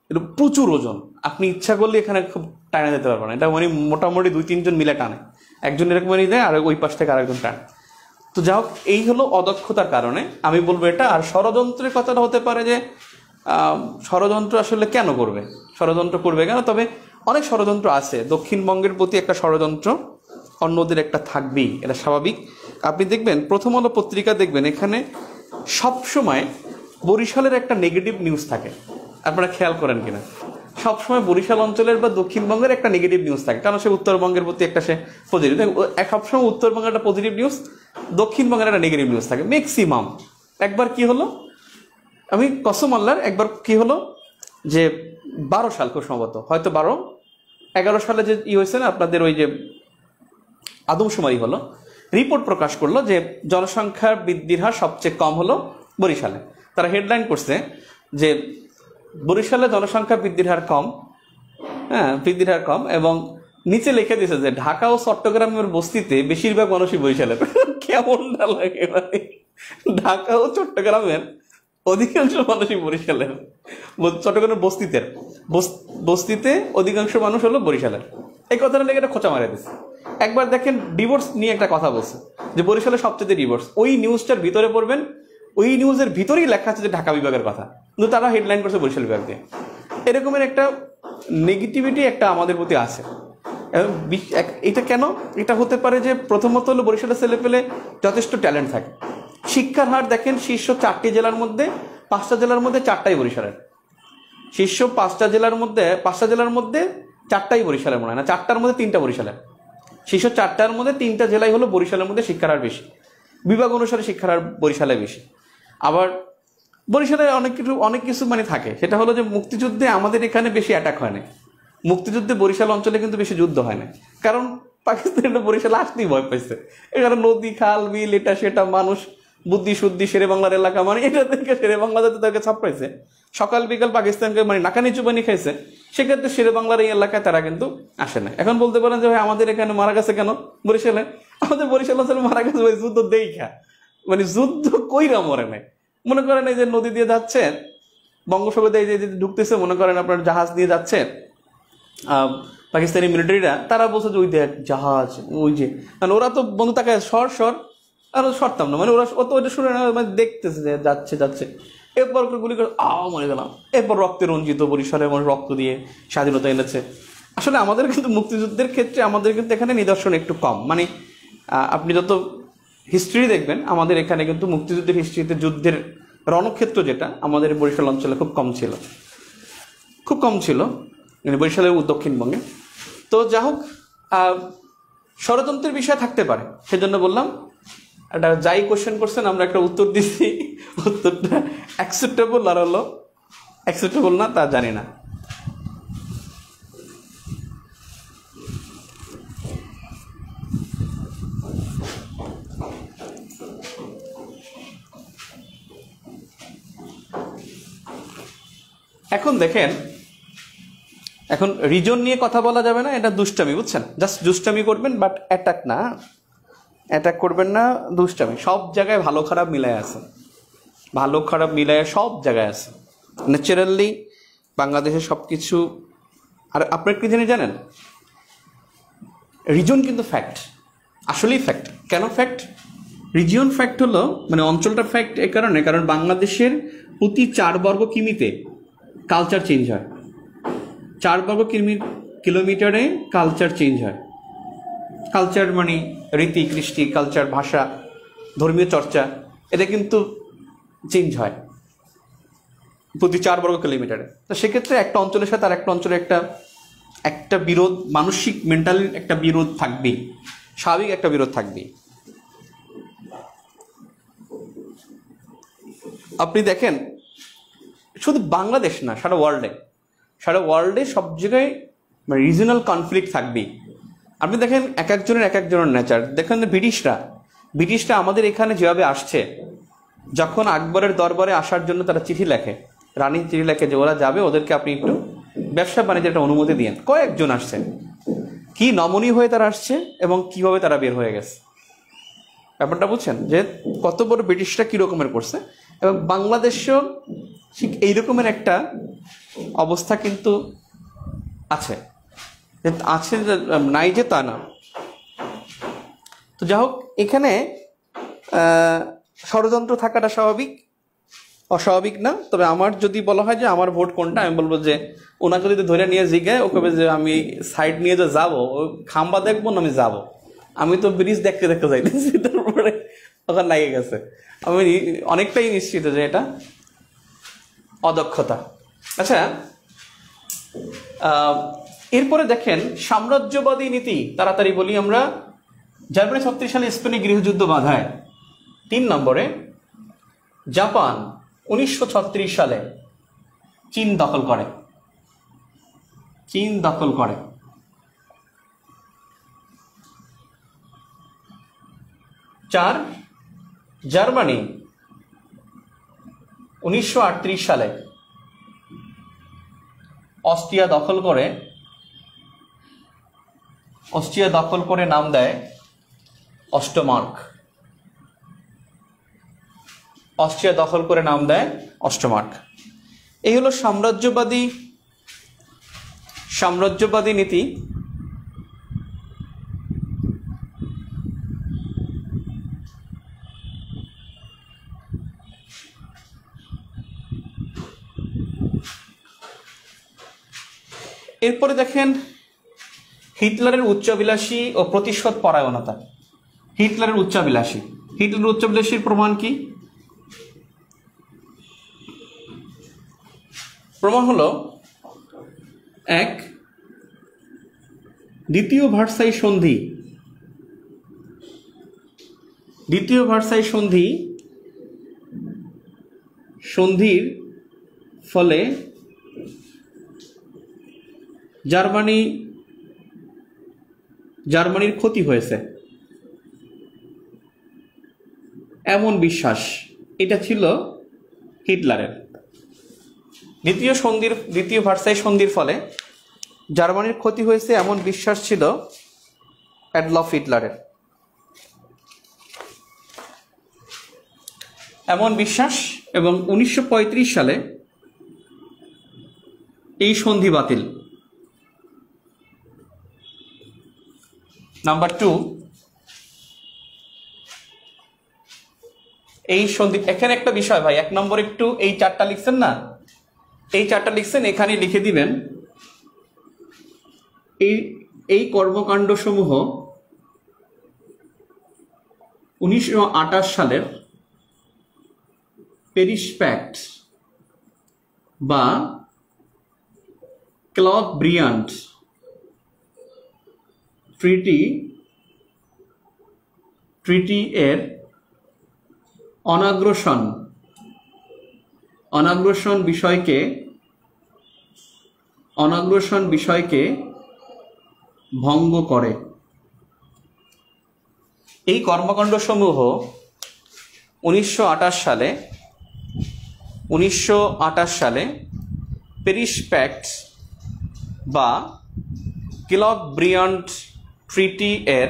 এটা প্রচুর ওজন, আপনি ইচ্ছা করলে এখানে খুব টানে যেতে পারবেন না। এটা মানে মোটামুটি 2-3 জন মিলে টানে, একজন এরকম মানে দেয় আর ওই পাশ থেকে আরেকজন টানে। তো যাই হোক, এই হলো অদক্ষতার কারণে আমি বলবো এটা। আর ষড়যন্ত্রের কথাটা হতে পারে যে ষড়যন্ত্র আসলে কেন করবে, ষড়যন্ত্র করবে কেন? তবে অনেক ষড়যন্ত্র আছে, দক্ষিণবঙ্গের প্রতি একটা ষড়যন্ত্র অন্যদের একটা থাকবেই, এটা স্বাভাবিক। আপনি দেখবেন প্রথম আলো পত্রিকা দেখবেন, এখানে সবসময় বরিশালের একটা নেগেটিভ নিউজ থাকে, আপনারা খেয়াল করেন কিনা? সবসময় বরিশাল অঞ্চলের বা দক্ষিণবঙ্গের একটা নেগেটিভ নিউজ থাকে, কারণ সে উত্তরবঙ্গের প্রতি একটা সে পজিটিভ। সবসময় উত্তরবঙ্গের একটা পজিটিভ নিউজ, দক্ষিণবঙ্গের একটা নেগেটিভ নিউজ থাকে ম্যাক্সিমাম। একবার কি হলো, আমি কসম আল্লাহর, একবার কি হলো যে 12 সাল খুব সম্ভবত, হয়তো 12-11 সালে যে হয়েছে না আপনাদের, ওই যে আদমশুমারি হলো, রিপোর্ট প্রকাশ করলো যে জনসংখ্যার বৃদ্ধির হার সবচেয়ে কম হলো বরিশালে। তারা হেডলাইন করছে যে বরিশালে জনসংখ্যা বৃদ্ধির হার কম, হ্যাঁ বৃদ্ধির হার কম, এবং নিচে লিখে দিয়েছে যে ঢাকা ও চট্টগ্রামের বস্তিতে বেশিরভাগ মানুষই বরিশালের। কেমনটা লাগে ভাই? ঢাকা ও চট্টগ্রামের অধিকাংশ মানুষই বরিশালের, চট্টগ্রামের বস্তিতে অধিকাংশ মানুষ হলো বরিশালের। এই কথাটা লেগে একটা খোঁচা মারা দিচ্ছে। একবার দেখেন ডিভোর্স নিয়ে একটা কথা বলছে যে বরিশালের সবচেয়ে ডিভোর্স, ওই নিউজটার ভিতরে পড়বেন, ওই নিউজের ভিতরেই লেখা আছে যে ঢাকা বিভাগের কথা, কিন্তু তারা হেডলাইন করছে বরিশাল বিভাগ দিয়ে। এরকমের একটা নেগেটিভিটি একটা আমাদের প্রতি আছে। এটা কেন? এটা হতে পারে যে প্রথমত হলো বরিশালের ছেলে পেলে যথেষ্ট ট্যালেন্ট থাকে। শিক্ষার হার দেখেন, শীর্ষ 4টি জেলার মধ্যে 5টা জেলার মধ্যে 4টাই বরিশালের। শীর্ষ 5টা জেলার মধ্যে 5টা জেলার মধ্যে 4টাই বরিশালের, মনে হয় না 4টার মধ্যে 3টা বরিশালের। শীর্ষ 4টার মধ্যে 3টা জেলাই হলো বরিশালের মধ্যে শিক্ষার হার বেশি, বিভাগ অনুসারে শিক্ষার হার বরিশালে বেশি। আবার বরিশালে অনেক কিছু মানে থাকে, সেটা হলো যে মুক্তিযুদ্ধে আমাদের এখানে বেশি অ্যাটাক হয় না। মুক্তিযুদ্ধে বরিশাল অঞ্চলে কিন্তু বেশি যুদ্ধ হয় না, কারণ পাকিস্তানিরা বরিশালে আসতেই ভয় পাইছে। এখানে নদী খাল বিল এটা সেটা, মানুষ বুদ্ধি শুদ্ধি শেরে বাংলার এলাকা, মানে এটা থেকে শেরে বাংলা যাতে তাকে ছাপড়াইছে, সকাল বিকাল পাকিস্তানকে মানে নাকানি চুবানি খাইছে, সেক্ষেত্রে শেরে বাংলার এই এলাকায় তারা কিন্তু আসে না। এখন বলতে পারেন যে ভাই আমাদের এখানে মারা গেছে কেন বরিশালে? আমাদের বরিশাল অঞ্চলে মারা গেছে ভাই যুদ্ধ দেখা, মানে যুদ্ধ কইরা মরে নাই। মনে করেন এই যে নদী দিয়ে যাচ্ছে, বঙ্গোপসাগর দিয়ে যে ঢুকতেছে, মনে করেন আপনার জাহাজ দিয়ে যাচ্ছে পাকিস্তানি মিলিটারিরা, তারা বলছে যে ওই দেখ জাহাজ, ওই যে, মানে ওরা তো বন্ধু তাকে সর আর সরতাম না, মানে ওরা অত ওইটা শুনে না, মানে দেখতেছে যে যাচ্ছে, এরপর গুলি করে মরে গেলাম। এরপর রক্তে রঞ্জিত বরিশালের মানুষ রক্ত দিয়ে স্বাধীনতা এনেছে। আসলে আমাদের কিন্তু মুক্তিযুদ্ধের ক্ষেত্রে আমাদের কিন্তু এখানে নিদর্শন একটু কম, মানে আপনি যত হিস্ট্রি দেখবেন আমাদের এখানে কিন্তু মুক্তিযুদ্ধের হিস্ট্রিতে যুদ্ধের রণক্ষেত্র যেটা আমাদের বরিশাল অঞ্চলে খুব কম ছিল, মানে বরিশালের দক্ষিণবঙ্গে। তো যা হোক, ষড়যন্ত্রের বিষয় থাকতে পারে, সেজন্য বললাম একটা যাই কোশ্চেন করছেন আমরা একটা উত্তর দিচ্ছি, উত্তরটা অ্যাকসেপ্টেবল আর হলো অ্যাকসেপ্টেবল না তা জানি না। এখন দেখেন, এখন রিজন নিয়ে কথা বলা যাবে না, এটা দুষ্টামি, বুঝছেন? জাস্ট দুষ্টামি করবেন, বাট অ্যাটাক করবেন না, দুষ্টামি। সব জায়গায় ভালো খারাপ মিলায় সব জায়গায় আছে ন্যাচারালি বাংলাদেশের সব কিছু। আর আপনার কি জানেন, রিজন কিন্তু ফ্যাক্ট, আসলেই ফ্যাক্ট। কেন ফ্যাক্ট? রিজিয়ন ফ্যাক্ট হলো মানে অঞ্চলটা ফ্যাক্ট এ কারণে, কারণ বাংলাদেশের প্রতি 4 বর্গ কিমিতে কালচার চেঞ্জ হয়, 4 বর্গ কিলোমিটারে কালচার চেঞ্জ হয়। কালচার মানে রীতি কৃষ্টি, কালচার, ভাষা, ধর্মীয় চর্চা, এটা কিন্তু চেঞ্জ হয় প্রতি 4 বর্গ কিলোমিটারে। তো সেক্ষেত্রে একটা অঞ্চলের সাথে আর একটা অঞ্চলের একটা বিরোধ, মানসিক মেন্টাল একটা বিরোধ থাকবেই, স্বাভাবিক একটা বিরোধ থাকবেই। আপনি দেখেন শুধু বাংলাদেশ না, সারা ওয়ার্ল্ডে সব জায়গায় রিজনাল কনফ্লিক্ট থাকবেই। আপনি দেখেন এক একজনের নেচার দেখেন। ব্রিটিশরা আমাদের এখানে যেভাবে আসছে, যখন আকবরের দরবারে আসার জন্য তারা চিঠি লেখে, রানী চিঠি লেখে যে ওরা যাবে, ওদেরকে আপনি একটু ব্যবসা বাণিজ্যের একটা অনুমতি দিয়েন। কয়েকজন আসছে, কি নমনীয় হয়ে তারা আসছে এবং কিভাবে তারা বের হয়ে গেছে, ব্যাপারটা বুঝছেন যে কত বড় ব্রিটিশরা কি রকমের করছে। এবং বাংলাদেশেও ঠিক এইরকমের একটা অবস্থা কিন্তু আছে, নাই যে তা না। তো যাই হোক, এখানে ষড়যন্ত্র থাকাটা স্বাভাবিক, অস্বাভাবিক না। তবে আমার যদি বলা হয় যে আমার ভোট কোনটা, আমি বলবো যে ওনাকে যদি ধরে নিয়ে জিগায়, ও কবে যে আমি সাইড নিয়ে যে যাবো, খাম্বা দেখবো না, আমি যাবো, আমি তো ব্রিজ দেখতে যাইতেছি, তারপরে ওখানে লাগে গেছে। আমি অনেকটাই নিশ্চিত যে এটা অদক্ষতা। আচ্ছা, এরপরে দেখেন সাম্রাজ্যবাদী নীতি, তাড়াতাড়ি বলি আমরা। জার্মানি 36 সালে স্পেনে গৃহযুদ্ধ বাধায়। 3 নম্বরে জাপান 1936 সালে চীন দখল করে। 4 জার্মানি 1938 সালে অস্ট্রিয়া দখল করে নাম দেয় অস্টমার্ক। এই হলো সাম্রাজ্যবাদী নীতি। এরপরে দেখেন হিটলারের উচ্চাভিলাষী ও প্রতিশোধ পরায়ণতা। হিটলারের উচ্চাভিলাষীর প্রমাণ কি? প্রমাণ হলো 1, দ্বিতীয় ভার্সাই সন্ধির ফলে জার্মানির ক্ষতি হয়েছে এমন বিশ্বাস, এটা ছিল হিটলারের। দ্বিতীয় ভার্সাই সন্ধির ফলে জার্মানির ক্ষতি হয়েছে এমন বিশ্বাস ছিল অ্যাডলফ হিটলারের। এমন বিশ্বাস, এবং 1935 সালে এই সন্ধি বাতিল। নাম্বার 2, এই সন্ধি, এখানে একটা বিষয় ভাই, 1 নম্বর একটু এই 4টা লিখছেন না, এখানে লিখে দিবেন এই কর্মকাণ্ড সমূহ 1928 সালের প্যারিস প্যাক্ট বা ক্লদ ব্রিয়ান্ট ট্রিটি এর অনাগ্রসন বিষয়কে ভঙ্গ করে। এই কর্মকাণ্ড সমূহ 1928 সালে প্যারিস প্যাক্ট বা ক্লদ ব্রিয়ান্ট ট্রিটি এর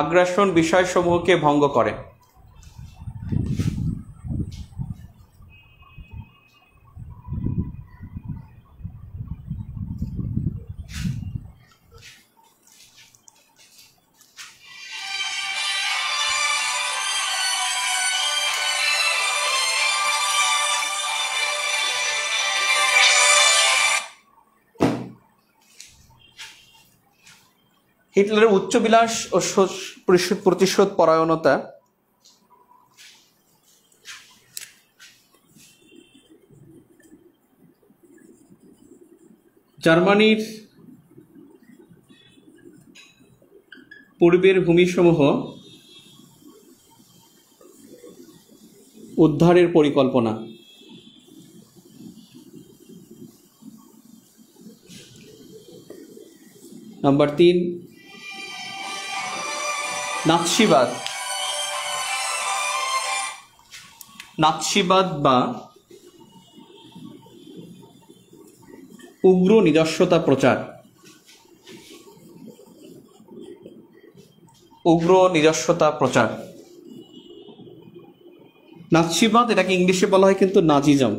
আগ্রাসন বিষয়সমূহকে ভঙ্গ করে। হিটলারের উচ্চবিলাস ও প্রতিশোধ পরায়ণতা জার্মানির পূর্বের ভূমিসমূহ উদ্ধারের পরিকল্পনা। নাম্বার 3, নাৎসিবাদ বা উগ্র নিজস্বতা প্রচার। নাৎসিবাদ এটাকে ইংলিশে বলা হয় কিন্তু নাজিজম।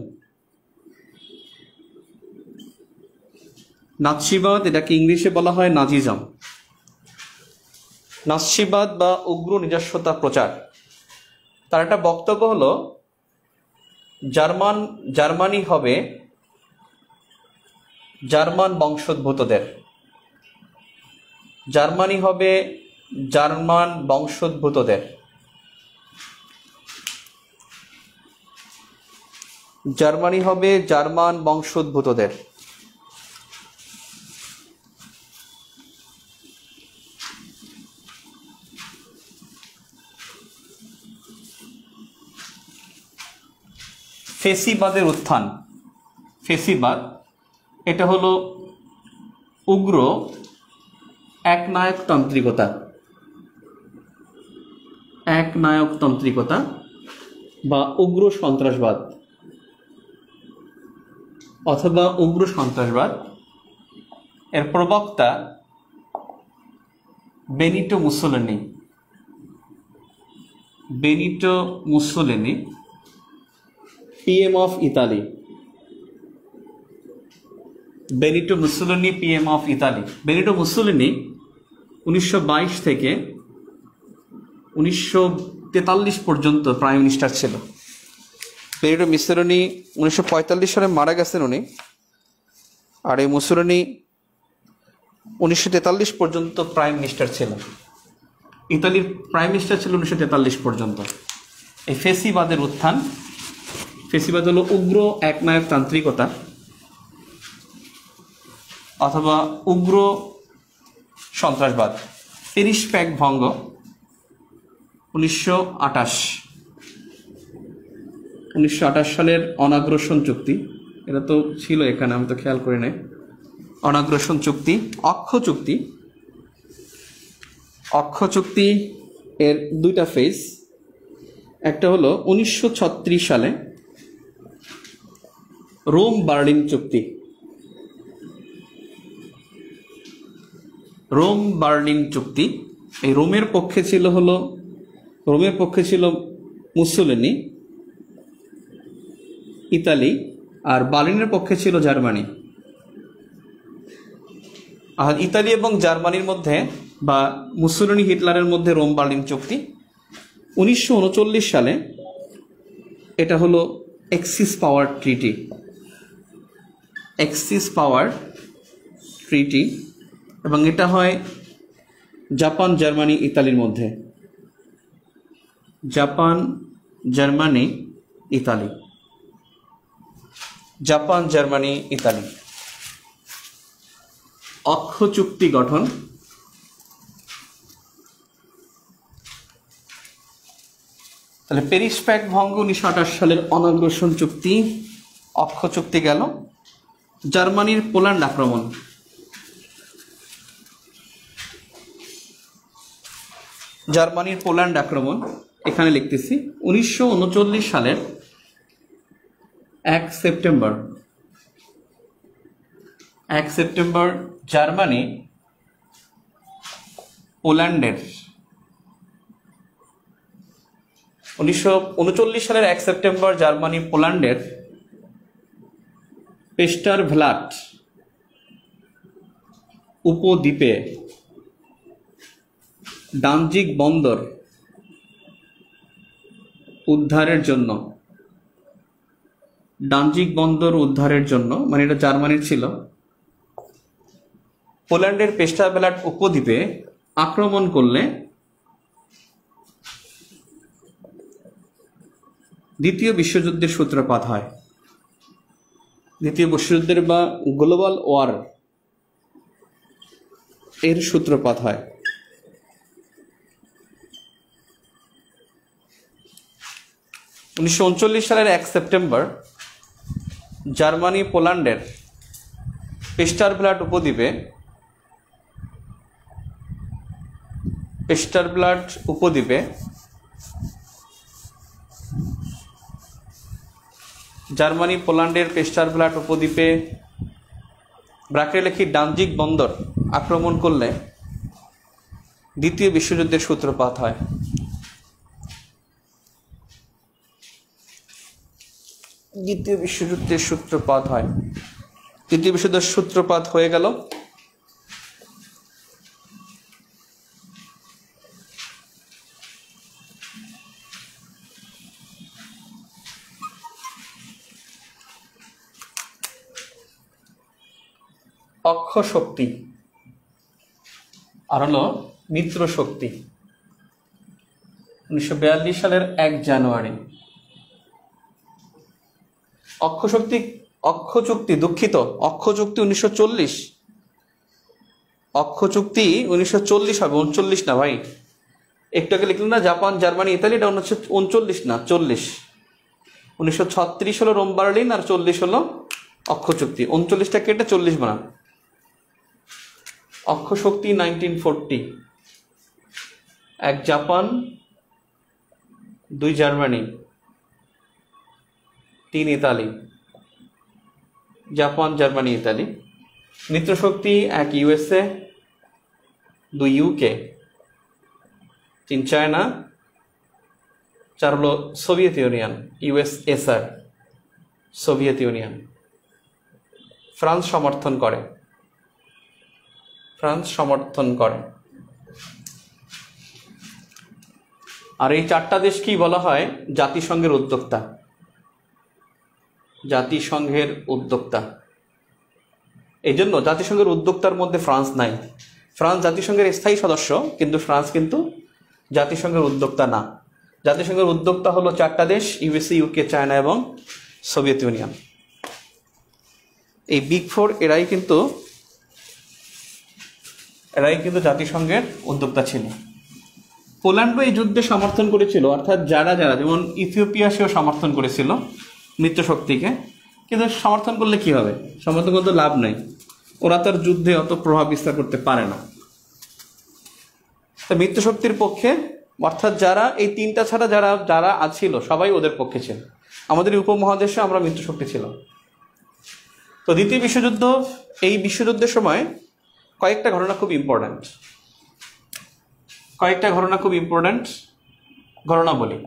নাৎসিবাদ বা উগ্র নিজস্বতা প্রচার, তার একটা বক্তব্য হলো জার্মানি হবে জার্মান বংশোদ্ভূতদের। জার্মানি হবে জার্মান বংশোদ্ভূতদের। জার্মানি হবে জার্মান বংশোদ্ভূতদের। ফেসিবাদের উত্থান। ফেসিবাদ এটা হলো উগ্র একনায়কতান্ত্রিকতা বা উগ্র সন্ত্রাসবাদ অথবা উগ্র সন্ত্রাসবাদ। এর প্রবক্তা Benito Mussolini, PM of Italy. Benito Mussolini 1922 থেকে 1943 পর্যন্ত প্রাইম মিনিস্টার ছিল। বেনিটো মুসোলিনি 1945 সালে মারা গেছেন উনি, আর এই মুসোলিনি 1943 পর্যন্ত প্রাইম মিনিস্টার ছিল। ইতালির প্রাইম মিনিস্টার ছিল 1943 পর্যন্ত। এই ফেসিবাদের উত্থান, ফেসিবাদ হলো উগ্র একনায়কতান্ত্রিকতা অথবা উগ্র সন্ত্রাসবাদ। প্যারিস প্যাক্ট ভঙ্গ 1928 সালের অনাগ্রসন চুক্তি, এটা তো ছিল এখানে, আমি তো খেয়াল করি নাই। অনাগ্রসন চুক্তি, অক্ষ চুক্তি এর দুইটা ফেজ। একটা হলো 1936 সালে রোম বার্লিন চুক্তি। এই রোমের পক্ষে ছিল মুসোলিনি ইতালি, আর বার্লিনের পক্ষে ছিল জার্মানি। আর ইতালি এবং জার্মানির মধ্যে বা মুসোলিনি হিটলারের মধ্যে রোম বার্লিন চুক্তি। 1939 সালে এটা হলো এক্সিস পাওয়ার ট্রিটি, এবং এটা হয় জাপান জার্মানি ইতালির মধ্যে। অক্ষ চুক্তি গঠন। তাহলে প্যারিস প্যাক্ট ভঙ্গ 1928 সালের অনাগ্রসন চুক্তি, অক্ষ চুক্তি গেল। জার্মানির পোল্যান্ড আক্রমণ। এখানে লিখতেছি 1939 সালের 1 সেপ্টেম্বর জার্মানি পোল্যান্ডের 1939 সালের 1 সেপ্টেম্বর জার্মানি পোল্যান্ডের পেস্টারভ্লাট উপদ্বীপে ডানজিগ বন্দর উদ্ধারের জন্য, মানে এটা জার্মানির ছিল, পোল্যান্ডের পেস্টারভ্লাট উপদ্বীপে আক্রমণ করলে দ্বিতীয় বিশ্বযুদ্ধের সূত্রপাত হয়। দ্বিতীয় বিশ্বযুদ্ধের বা গ্লোবাল ওয়ার এর সূত্রপাত হয়। 1939 সালের 1 সেপ্টেম্বর জার্মানি পোল্যান্ডের পেস্টারব্লাট উপদ্বীপে ব্রাকেলেখি ডানজিগ বন্দর আক্রমণ করলে দ্বিতীয় বিশ্বযুদ্ধের সূত্রপাত হয়। দ্বিতীয় বিশ্বযুদ্ধের সূত্রপাত হয়ে গেল অক্ষ শক্তি আর হলো মিত্র শক্তি। 1942 সালের 1 জানুয়ারি অক্ষ চুক্তি 1940। অক্ষ চুক্তি 1940 হবে, 39 না ভাই, একটু আগে লিখলাম না জাপান জার্মানি ইতালি, এটা 39 না 40। 1936 হলো রোম বার্লিন আর 40 হলো অক্ষ চুক্তি। 39টা কেটে 40 বানান। অক্ষ শক্তি 1940, 1 জাপান 2 জার্মানি 3 ইতালি। জাপান জার্মানি ইতালি। মিত্র শক্তি 1 ইউএসএ 2 ইউকে 3 চায়না 4 হলো Soviet Union USSR Soviet Union. France সমর্থন করে। আর এই 4টা দেশকেই বলা হয় জাতিসংঘের উদ্যোক্তা। এই জন্য জাতিসংঘের উদ্যোক্তার মধ্যে ফ্রান্স নাই। ফ্রান্স জাতিসংঘের স্থায়ী সদস্য, কিন্তু ফ্রান্স কিন্তু জাতিসংঘের উদ্যোক্তা না। জাতিসংঘের উদ্যোক্তা হলো 4টা দেশ, ইউএসএ, ইউকে, চায়না এবং সোভিয়েত ইউনিয়ন। এই বিগ ফোর এরাই কিন্তু জাতিসংঘের উদ্যোক্তা ছিল। পোল্যান্ডও এই যুদ্ধে সমর্থন করেছিল, অর্থাৎ যারা যেমন ইথিওপিয়া সেও সমর্থন করেছিল মিত্র শক্তিকে। কিন্তু সমর্থন করলে কি হবে? সমর্থন করতে লাভ নেই, ওরা তার যুদ্ধে অত প্রভাব বিস্তার করতে পারে না। তো মিত্র শক্তির পক্ষে, অর্থাৎ যারা এই 3টা ছাড়া যারা ছিল সবাই ওদের পক্ষে ছিল। আমাদের উপমহাদেশে আমরা মিত্র শক্তি ছিল। তো দ্বিতীয় বিশ্বযুদ্ধ, এই বিশ্বযুদ্ধের সময় কয়েকটা ঘটনা খুব ইম্পর্ট্যান্ট ঘটনা বলি।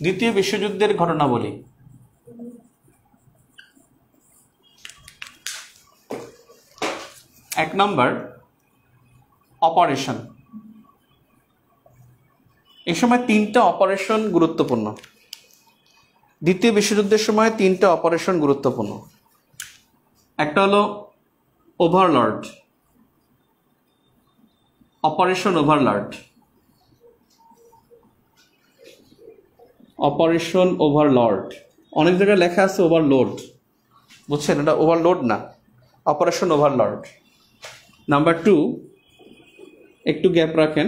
দ্বিতীয় বিশ্বযুদ্ধের ঘটনা বলি। 1 নম্বর অপারেশন। এই সময় 3টা অপারেশন গুরুত্বপূর্ণ। দ্বিতীয় বিশ্বযুদ্ধের সময় 3টা অপারেশন গুরুত্বপূর্ণ। একটা হলো ওভারলর্ড, অপারেশন ওভারলর্ড। অনেক জায়গায় লেখা আছে ওভারলোড, বুঝছেন? এটা ওভারলোড না, অপারেশন ওভারলর্ড। নাম্বার 2, একটু গ্যাপ রাখেন,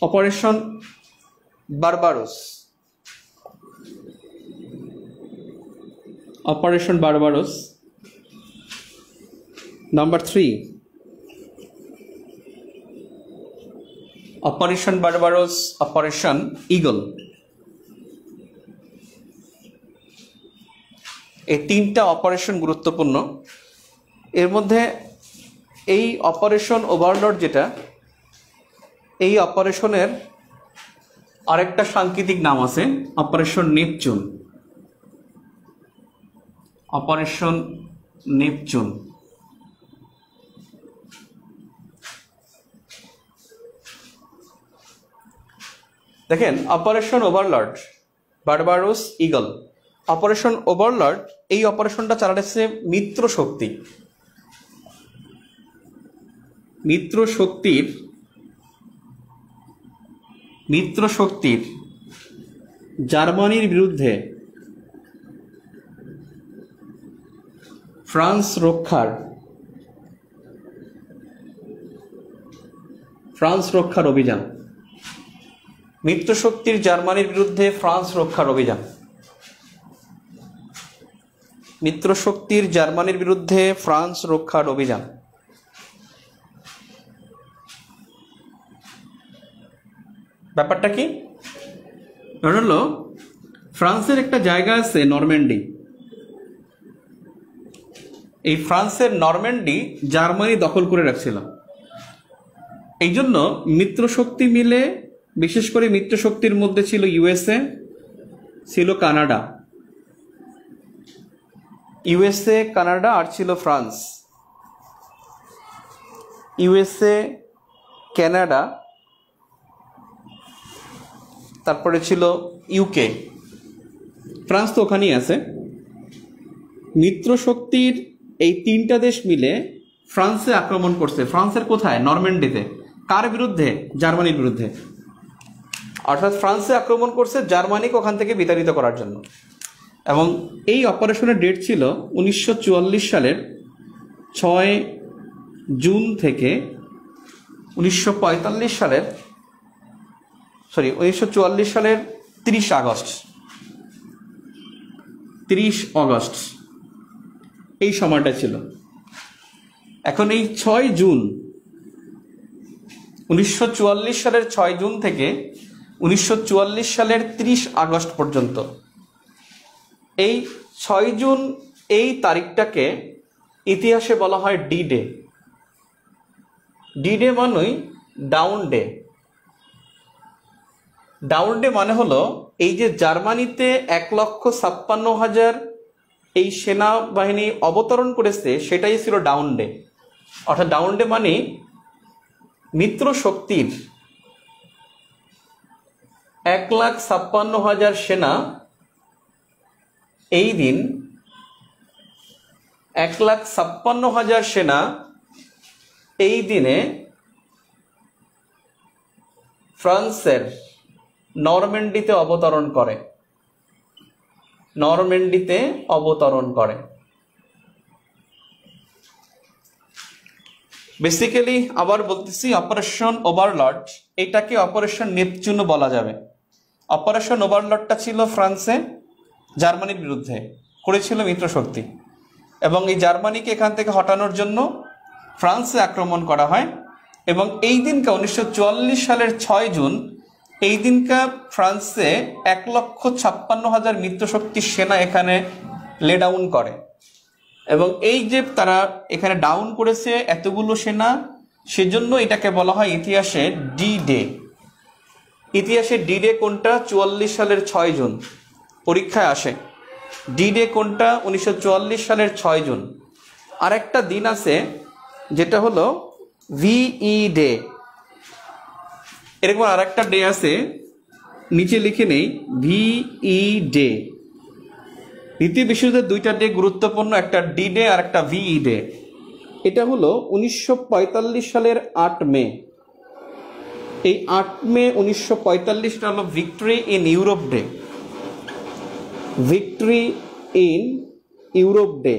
operation Barbarossa. Number 3, operation Barbarossa, operation Eagle. এই 3টা অপারেশন গুরুত্বপূর্ণ। এর মধ্যে এই অপারেশন ওভারলর্ড যেটা, এই অপারেশনের আরেকটা সাংকেতিক নাম আছে, অপারেশন নেপচুন। দেখেন, operation Overlord, Barbarossa, Eagle. Operation Overlord, এই অপারেশনটা চালাচ্ছে মিত্র শক্তি। মিত্র শক্তির জার্মানির বিরুদ্ধে ফ্রান্স রক্ষার অভিযান। মিত্র শক্তির জার্মানির বিরুদ্ধে ফ্রান্স রক্ষার অভিযান। মিত্র শক্তির জার্মানির বিরুদ্ধে ফ্রান্স রক্ষার অভিযান। ব্যাপারটা কি? হলো ফ্রান্সের একটা জায়গা আছে নরম্যান্ডি। এই ফ্রান্সের নরম্যান্ডি জার্মানি দখল করে রাখছিল। এই জন্য মিত্র শক্তি মিলে, বিশেষ করে মিত্র শক্তির মধ্যে ছিল ইউএসএ, ছিল কানাডা, কানাডা আর ছিল ফ্রান্স। ইউএসএ, কানাডা, তারপরে ছিল ইউকে, ফ্রান্স তো ওখানেই আছে। মিত্র শক্তির এই তিনটা দেশ মিলে ফ্রান্সে আক্রমণ করছে। ফ্রান্সের কোথায়? নরম্যান্ডিতে। কার বিরুদ্ধে? জার্মানির বিরুদ্ধে। অর্থাৎ ফ্রান্সে আক্রমণ করছে জার্মানিকে ওখান থেকে বিতাড়িত করার জন্য। এবং এই অপারেশনের ডেট ছিল 1944 সালের 6 জুন থেকে 1945 সালের 30 অগস্ট এই সময়টা ছিল। এখন এই 6 জুন 1944 সালের 6 জুন থেকে 1944 সালের 30 আগস্ট পর্যন্ত, এই 6 জুন এই তারিখটাকে ইতিহাসে বলা হয় ডি ডে। ডি ডে মানেই ডাউন ডে। ডাউন ডে মানে হলো এই যে জার্মানিতে 1,56,000 এই সেনাবাহিনী অবতরণ করেছে, সেটাই ছিল ডাউন ডে। অর্থাৎ ডাউন ডে মানে মিত্র শক্তির 1,56,000 সেনা এই দিন 1,56,000 সেনা এই দিনে ফ্রান্সের নরম্যান্ডিতে অবতরণ করে। বেসিক্যালি আবার বলতেছি, অপারেশন ওভারলর্ড, এটাকে অপারেশন নেপচুন বলা যাবে। অপারেশন ওভারলর্ডটা ছিল ফ্রান্সে জার্মানির বিরুদ্ধে করেছিল মিত্র শক্তি, এবং এই জার্মানিকে এখান থেকে হটানোর জন্য ফ্রান্সে আক্রমণ করা হয়। এবং এই দিনকে 1944 সালের 6 জুন এই দিনকা ফ্রান্সে 1,56,000 মিত্র শক্তির সেনা এখানে লে ডাউন করে। এবং এই যে তারা এখানে ডাউন করেছে এতগুলো সেনা, সেজন্য এটাকে বলা হয় ইতিহাসে ডি ডে। ইতিহাসে ডি ডে কোনটা? 44 সালের 6 জুন পরীক্ষায় আসে। ডি ডে কোনটা? 1944 সালের 6 জুন। আর একটা দিন আছে যেটা হলো ভিই ডে। এরকম আর একটা ডে আছে, নিচে লিখে নেই, ভিই ডে। দ্বিতীয় বিশ্বযুদ্ধের দুইটা ডে গুরুত্বপূর্ণ, একটা ডি ডে আর একটা ভিই ডে। এটা হলো 1945 সালের 8 মে। এই 8 মে 1945টা হলো victory in Europe day. Victory in Europe day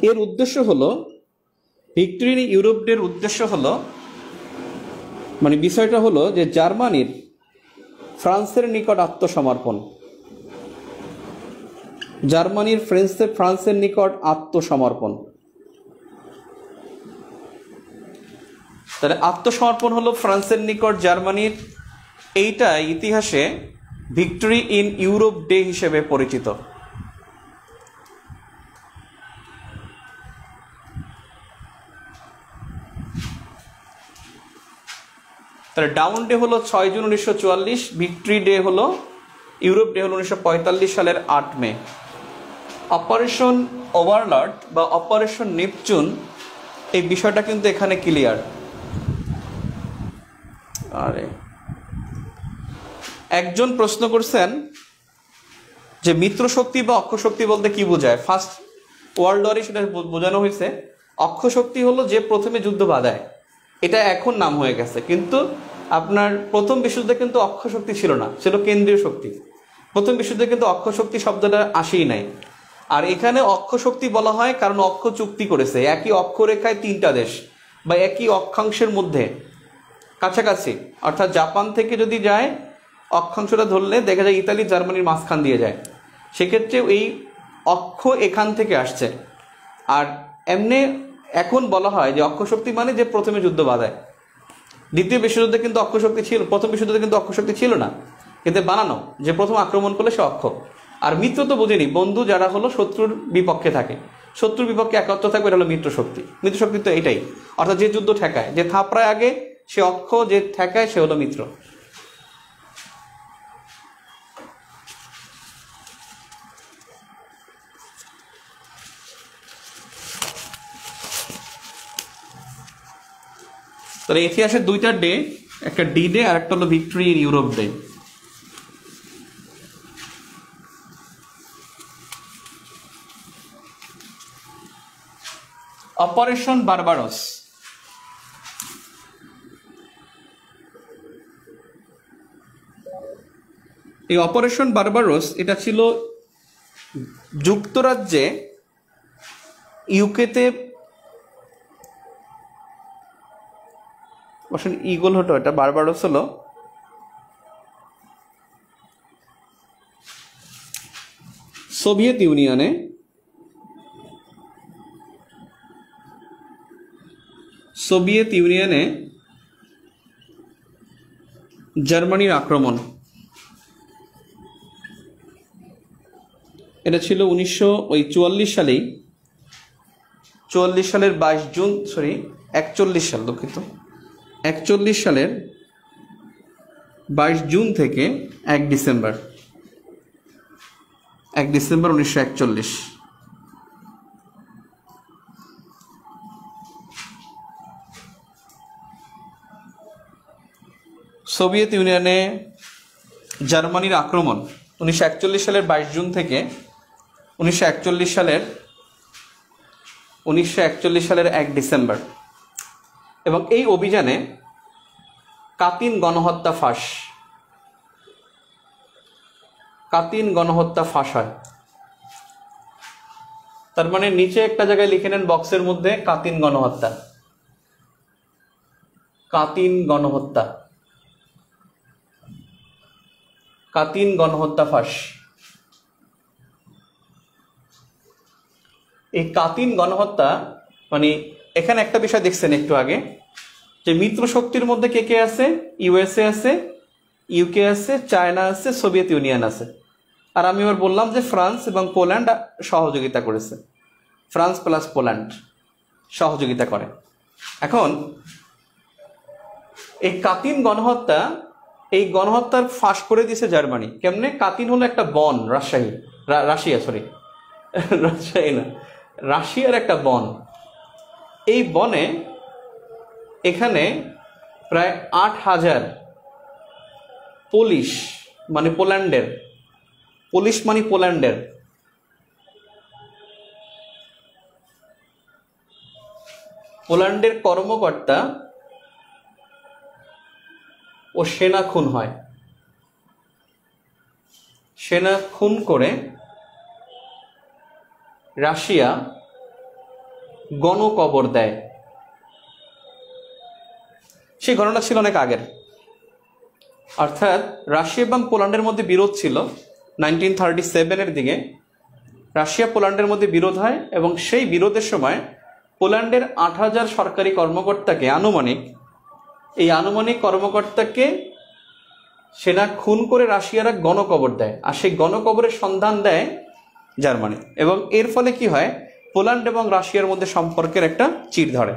এর উদ্দেশ্য হলো, ভিক্টরি ইন ইউরোপ ডে এর উদ্দেশ্য হলো, মানে বিষয়টা হলো যে জার্মানির ফ্রান্সের নিকট আত্মসমর্পণ। জার্মানির ফ্রান্সের নিকট আত্মসমর্পণ। তাহলে আত্মসমর্পণ হলো ফ্রান্সের নিকট জার্মানির। এইটা ইতিহাসে ভিক্টরি ইন ইউরোপ ডে হিসেবে পরিচিত। তাহলে ডাউন ডে হলো 6 জুন 1944, ভিক্টরি ডে হলো, ইউরোপ ডে হলো 1945 সালের 8 মে। অপারেশন ওভারলর্ড বা অপারেশন নেপচুন, এই বিষয়টা কিন্তু এখানে ক্লিয়ার। আরে একজন প্রশ্ন করছেন যে মিত্র শক্তি বা অক্ষ শক্তি বলতে কি বোঝায়? ফার্স্ট ওয়ার্ল্ড ওয়ারে সেটা বোঝানো হয়েছে অক্ষ শক্তি হলো যে প্রথমে যুদ্ধ বাঁধায়, এটা এখন নাম হয়ে গেছে, কিন্তু আপনার প্রথম বিশ্বযুদ্ধে কিন্তু অক্ষ শক্তি ছিল না, ছিল কেন্দ্রীয় শক্তি। প্রথম বিশ্বযুদ্ধে কিন্তু অক্ষ শক্তি শব্দটা আসেই নাই। আর এখানে অক্ষ শক্তি বলা হয় কারণ অক্ষ চুক্তি করেছে, একই অক্ষরেখায় তিনটা দেশ বা একই অক্ষাংশের মধ্যে কাছাকাছি, অর্থাৎ জাপান থেকে যদি যায় অক্ষাংশটা ধরলে দেখা যায় ইতালি জার্মানির মাঝখান দিয়ে যায়, সেক্ষেত্রে এই অক্ষ এখান থেকে আসছে। আর এমনি এখন বলা হয় যে অক্ষ শক্তি মানে যে প্রথমে যুদ্ধ বাঁধায়। দ্বিতীয় বিশ্বযুদ্ধে কিন্তু অক্ষ শক্তি ছিল, প্রথম বিশ্বযুদ্ধে কিন্তু অক্ষ শক্তি ছিল না, কিন্তু বানানো যে প্রথম আক্রমণ করলে সে অক্ষ। আর মিত্র তো বোঝেনি, বন্ধু যারা হলো শত্রুর বিপক্ষে থাকে, শত্রুর বিপক্ষে একত্র থাকবে, এটা হলো মিত্র শক্তি। মিত্র শক্তি তো এটাই, অর্থাৎ যে যুদ্ধ ঠেকায়, যে থাপড়ায় আগে সে অক্ষ, যে ঠেকায় সে হলো মিত্র। তাহলে ইতিহাসের দুইটা ডে, একটা ডি ডে আর একটা হলো victory in Europe day. Operation Barbarossa, এই অপারেশন বারবারস এটা ছিল যুক্তরাজ্যে ইউকেতে, ইগল হতো, এটা বারবারস হলো সোভিয়েত ইউনিয়নে জার্মানির আক্রমণ। এটা ছিল 1944 সালেই, 41 সালের 22 জুন, 41 সাল, দুঃখিত, 41 সালের 22 জুন থেকে 1 ডিসেম্বর 1941। সোভিয়েত ইউনিয়নে জার্মানির আক্রমণ 1941 সালের 22 জুন থেকে 1941 সালের 1 ডিসেম্বর। এবং এই অভিযানে কাতিন গণহত্যা ফাঁস হয়। তার মানে নিচে একটা জায়গায় লিখে নেন বক্সের মধ্যে কাতিন গণহত্যা ফাঁস। এই কাতিন গণহত্যা মানে এখানে একটা বিষয় দেখছেন একটু আগে, যে মিত্র শক্তির মধ্যে কে কে আছে? ইউএসএ আছে, ইউকে আছে, চায়না আছে, সোভিয়েত ইউনিয়ন আছে। আর আমি এবার বললাম যে ফ্রান্স এবং পোল্যান্ড সহযোগিতা করেছে, ফ্রান্স প্লাস পোল্যান্ড সহযোগিতা করে। এখন এই কাতিন গণহত্যা, এই গণহত্যার ফাঁস করে দিয়েছে জার্মানি। কেমনে? কাতিন হলো একটা বন, রাশিয়ার একটা বন। এই বনে এখানে প্রায় 8,000 পোল্যান্ডের কর্মকর্তা ও সেনা খুন হয়। সেনা খুন করে রাশিয়া গণকবর দেয়। সেই ঘটনা ছিল অনেক আগের, অর্থাৎ রাশিয়া এবং পোল্যান্ডের মধ্যে বিরোধ ছিল 1937-এর দিকে। রাশিয়া পোল্যান্ডের মধ্যে বিরোধ হয় এবং সেই বিরোধের সময় পোল্যান্ডের 8,000 সরকারি কর্মকর্তাকে আনুমানিক কর্মকর্তাকে সেনা খুন করে রাশিয়ারা গণকবর দেয়। আর সেই গণকবরের সন্ধান দেয় জার্মানি, এবং এর ফলে কি হয়? পোল্যান্ড এবং রাশিয়ার মধ্যে সম্পর্কের একটা চির ধরে।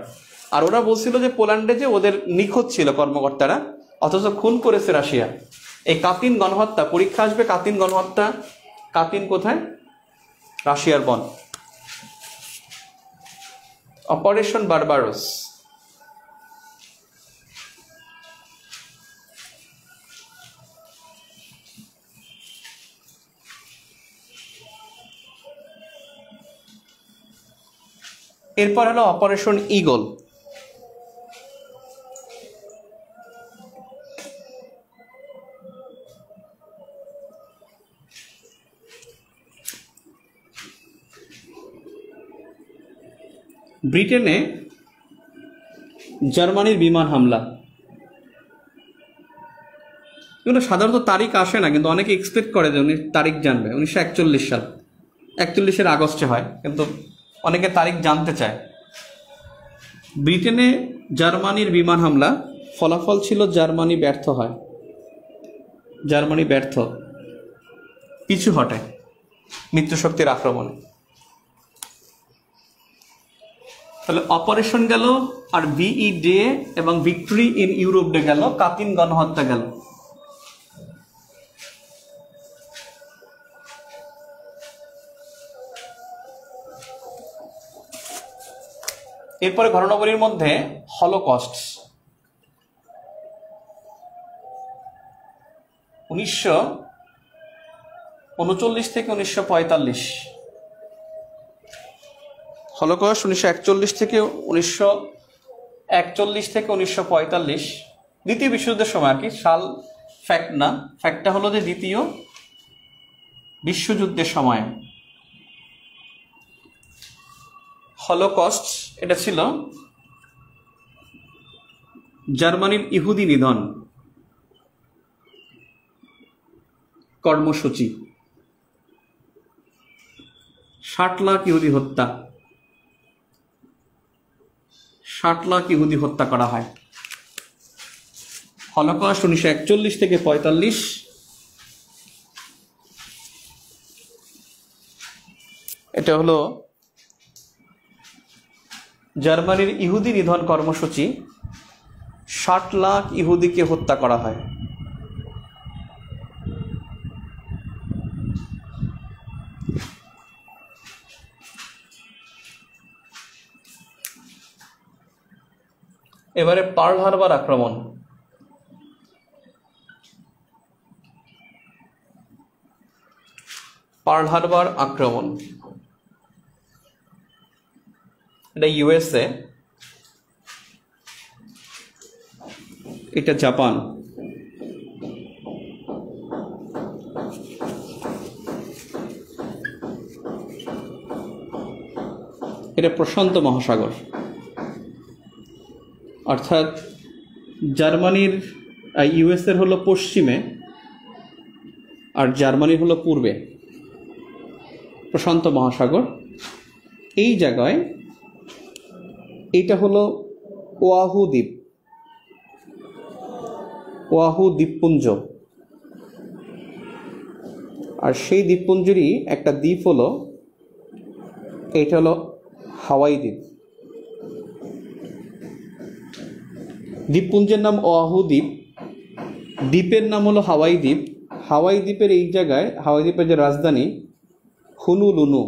আর ওরা বলছিল যে পোল্যান্ডে যে ওদের নিখোঁজ ছিল কর্মকর্তারা, অথচ খুন করেছে রাশিয়া। এই কাতিন গণহত্যা, পরীক্ষা আসবে কাতিন গণহত্যা, কাতিন কোথায়? রাশিয়ার বন। অপারেশন বারবারস। এরপর হলো অপারেশন ঈগল। ব্রিটেনে জার্মানির বিমান হামলা। এগুলো সাধারণত তারিখ আসে না, কিন্তু অনেকে এক্সপেক্ট করে যে উনি তারিখ জানবে। 1941 সাল, 41 আগস্টে হয়, কিন্তু অনেকে তারিখ জানতে চায়। ব্রিটেনে জার্মানির বিমান হামলা, ফলাফল ছিল জার্মানি ব্যর্থ হয়। জার্মানি ব্যর্থ, পিছু হটে মিত্রশক্তির আক্রমণে। তাহলে অপারেশন গেল, আর VE ডে এবং ভিক্টরি ইন ইউরোপ ডে গেল, কাতিন গণহত্যা গেল। এরপরে ঘটনাবলীর মধ্যে হলোকস্ট। 1939 থেকে 1945। হলোকস্ট 1941 থেকে 1945। দ্বিতীয় বিশ্বযুদ্ধের সময় আর কি, সাল ফ্যাক্ট না, ফ্যাক্টটা হলো যে দ্বিতীয় বিশ্বযুদ্ধের সময় হলোকস্ট, এটা ছিল জার্মানির ইহুদি নিধন কর্মসূচি। 60 লাখ ইহুদি হত্যা, 60 লাখ ইহুদি হত্যা করা হয়। হলোকস্ট 1941 থেকে 45। এটা হলো জার্মানির ইহুদি নিধন কর্মসূচি। 60 লাখ ইহুদিকে হত্যা করা হয়। এবারে পার্ল হারবার আক্রমণ। পার্ল হারবার আক্রমণ, এটা USA, এটা জাপান। এটা প্রশান্ত মহাসাগর, অর্থাৎ জার্মানির US এর হলো পশ্চিমে আর জার্মানির হলো পূর্বে, প্রশান্ত মহাসাগর। এই জায়গায় এটা হলো ওয়াহু দ্বীপ, ওয়াহু দ্বীপপুঞ্জ। আর সেই দ্বীপপুঞ্জেরই একটা দ্বীপ হলো, এটা হলো হাওয়াই দ্বীপ। দ্বীপপুঞ্জের নাম ওয়াহু দ্বীপ, দ্বীপের নাম হলো হাওয়াই দ্বীপ। হাওয়াই দ্বীপের এই জায়গায়, হাওয়াই দ্বীপের যে রাজধানী হুনুলুলু,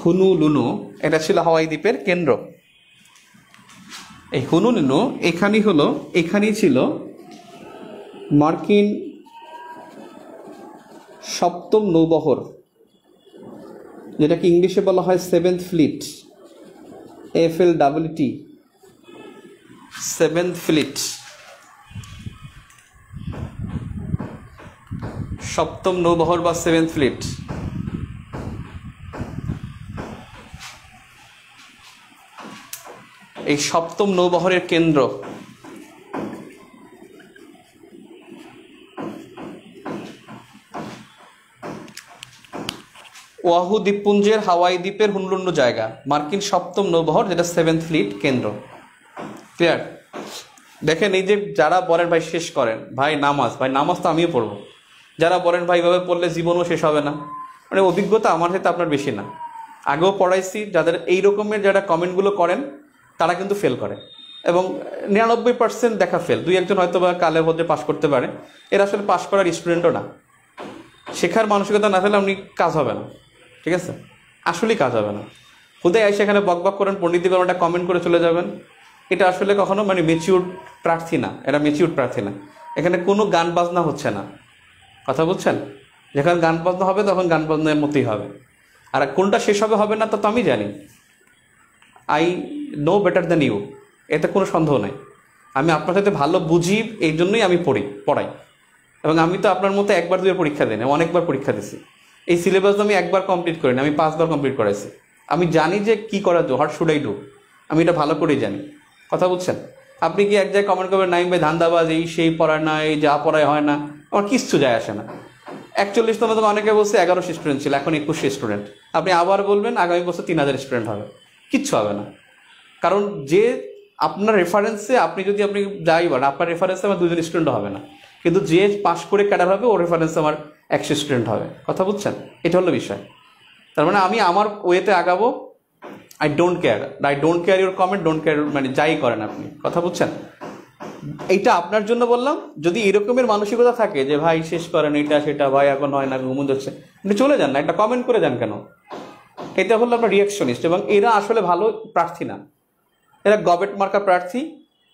হুনুলুলু, এটা ছিল হাওয়াই দ্বীপের কেন্দ্র। এই হুনুলুলু এখানেই ছিল মার্কিন 7ম নৌবহর, যেটাকে ইংলিশে বলা হয় 7th fleet, FLWT, 7th fleet, 7ম নৌবহর বা 7th ফ্লিট। এই 7ম নৌবহরের কেন্দ্র। ওয়াহু দ্বীপপুঞ্জের হাওয়াই দ্বীপের হুনলুন্ড জায়গা, মার্কিন 7ম নৌবহর, যেটা 7th ফ্লিট কেন্দ্র। ক্লিয়ার? দেখেন, এই যে যারা বলেন ভাই শেষ করেন, ভাই নামাজ তো আমিও পড়বো, যারা বলেন ভাই এভাবে পড়লে জীবনও শেষ হবে না, মানে অভিজ্ঞতা আমার সাথে আপনার বেশি না। আগেও পড়াইছি, যাদের এই রকমের যারা কমেন্টগুলো করেন তারা কিন্তু ফেল করে, এবং 99% দেখা ফেল। 2-1 হয়তো বা কালে ভদ্রে পাশ করতে পারে, এরা আসলে পাশ করার স্টুডেন্টও না। শেখার মানসিকতা না ফেলে আপনি কাজ হবে না, ঠিক আছে? আসলেই কাজ হবে না। খুদে এসে এখানে বকবক করেন, পণ্ডিতি করেন, একটা কমেন্ট করে চলে যাবেন, এটা আসলে কখনো মানে ম্যাচিউর প্রার্থী না, এটা ম্যাচিউর প্রার্থী না। এখানে কোনো গান বাজনা হচ্ছে না, কথা বলছেন? যেখানে গান বাজনা হবে তখন গান বাজনার মতোই হবে। আর কোনটা শেষ হবে হবে না তা তো আমি জানি। I know better than you, এতে কোনো সন্দেহ নাই। আমি আপনার সাথে ভালো বুঝি, এই জন্যই আমি পড়াই। এবং আমি তো আপনার মতো একবার দুবার পরীক্ষা দিই না, অনেকবার পরীক্ষা দিছি। এই সিলেবাস আমি একবার কমপ্লিট করিনি, আমি 5 বার কমপ্লিট করাইছি। আমি জানি যে কী করা যায়, হোয়াট শুড আই ডু, আমি এটা ভালো করেই জানি। কথা বুঝছেন? আপনি কি এক জায়গায় কমেন্ট করবেন নাইম ভাই ধান্দাবাজ, এই সেই পড়ায় না, এই যা পড়ায় হয় না, আমার কিচ্ছু যায় আসে না। 41তম থেকে অনেকে বলছে 1100 স্টুডেন্ট ছিল, এখন 2100 স্টুডেন্ট। আপনি আবার বলবেন আগামী বছর 3000 স্টুডেন্ট হবে, কিচ্ছু হবে না। কারণ যে আপনার রেফারেন্সে আপনি যাই বলেন, আপনার রেফারেন্সে আমার 2জন স্টুডেন্ট হবে না, কিন্তু যে পাস করে ক্যাডার হবে ওর রেফারেন্সে আমার 100 স্টুডেন্ট হবে। কথা বুঝছেন? এটা হলো বিষয়। তার মানে আমি আমার ওয়েতে আগাবো। I don't care your comment, don't care মানে যাই করেন আপনি। কথা বুঝছেন? এইটা আপনার জন্য বললাম। যদি এরকমের মানসিকতা থাকে যে ভাই শেষ করেন এটা সেটা, ভাই এখন হয় না, ঘুমন যাচ্ছে, আপনি চলে যান না, একটা কমেন্ট করে যান কেন? এটা হলো আপনার রিয়াকশনিস্ট। এবং এরা আসলে ভালো প্রার্থী না, এরা গবেট মার্কা প্রার্থী,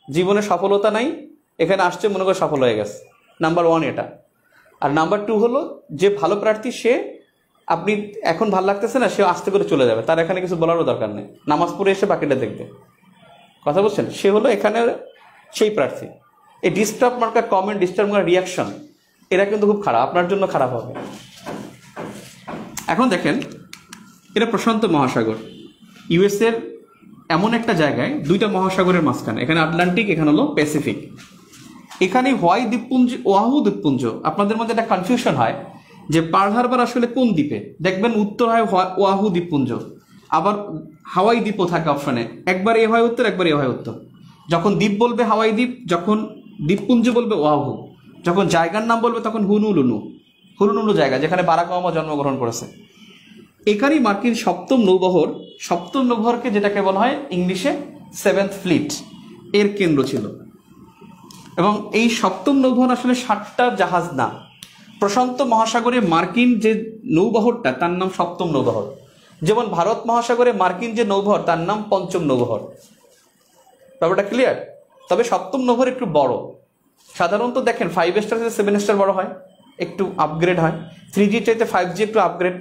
জীবনে সফলতা নাই, এখানে আসছে মনে করে সফল হয়ে গেছে। নাম্বার 1 এটা। আর নাম্বার 2 হলো যে ভালো প্রার্থী, সে আপনি এখন ভালো লাগতেছে না, সে আস্তে করে চলে যাবে, তার এখানে কিছু বলারও দরকার নেই, নামাজ পড়ে এসে বাকিটা দেখবে। কথা বলছেন? সে হলো এখানে সেই প্রার্থী। এই ডিস্টার্ব মার্কা কমেন্ট, ডিস্টার্ব মার্কা রিয়াকশন, এরা কিন্তু খুব খারাপ, আপনার জন্য খারাপ হবে। এখন দেখেন, এটা প্রশান্ত মহাসাগর, ইউএসএর এমন একটা জায়গায়, 2টা মহাসাগরের মাঝখানে, এখানে আটলান্টিক, এখানে হলো প্যাসিফিক। এখানে হোয়াই দ্বীপপুঞ্জ, ওয়াহু দ্বীপপুঞ্জ। আপনাদের মধ্যে একটা কনফিউশন হয় যে পার্ল হারবার আসলে কোন দ্বীপে। দেখবেন উত্তর হয় ওয়াহু দ্বীপপুঞ্জ, আবার হাওয়াই দ্বীপও থাকে অপশনে। একবার এ হয় উত্তর, একবার এ হয় উত্তর। যখন দ্বীপ বলবে হাওয়াই দ্বীপ, যখন দ্বীপপুঞ্জ বলবে ওয়াহু, যখন জায়গার নাম বলবে তখন হুলুলুনু জায়গা, যেখানে বারাক ওবামা জন্মগ্রহণ করেছে। এখানেই মার্কিন 7ম নৌবহরকে যেটাকে বলা হয় ইংলিশে 7th ফ্লিট, এর কেন্দ্র ছিল। এবং এই 7ম নৌবহর আসলে 7টা জাহাজ না। প্রশান্ত মহাসাগরে মার্কিন যে নৌবহরটা, তার নাম 7ম নৌবহর। যেমন ভারত মহাসাগরে মার্কিন যে নৌবহর, তার নাম 5ম নৌবহর। ব্যাপারটা ক্লিয়ার? তবে 7ম নৌবহর একটু বড়। সাধারণত দেখেন 5 স্টার থেকে 7 স্টার বড় হয়, একটু আপগ্রেড হয়। 3G চাইতে 5G একটু আপগ্রেড।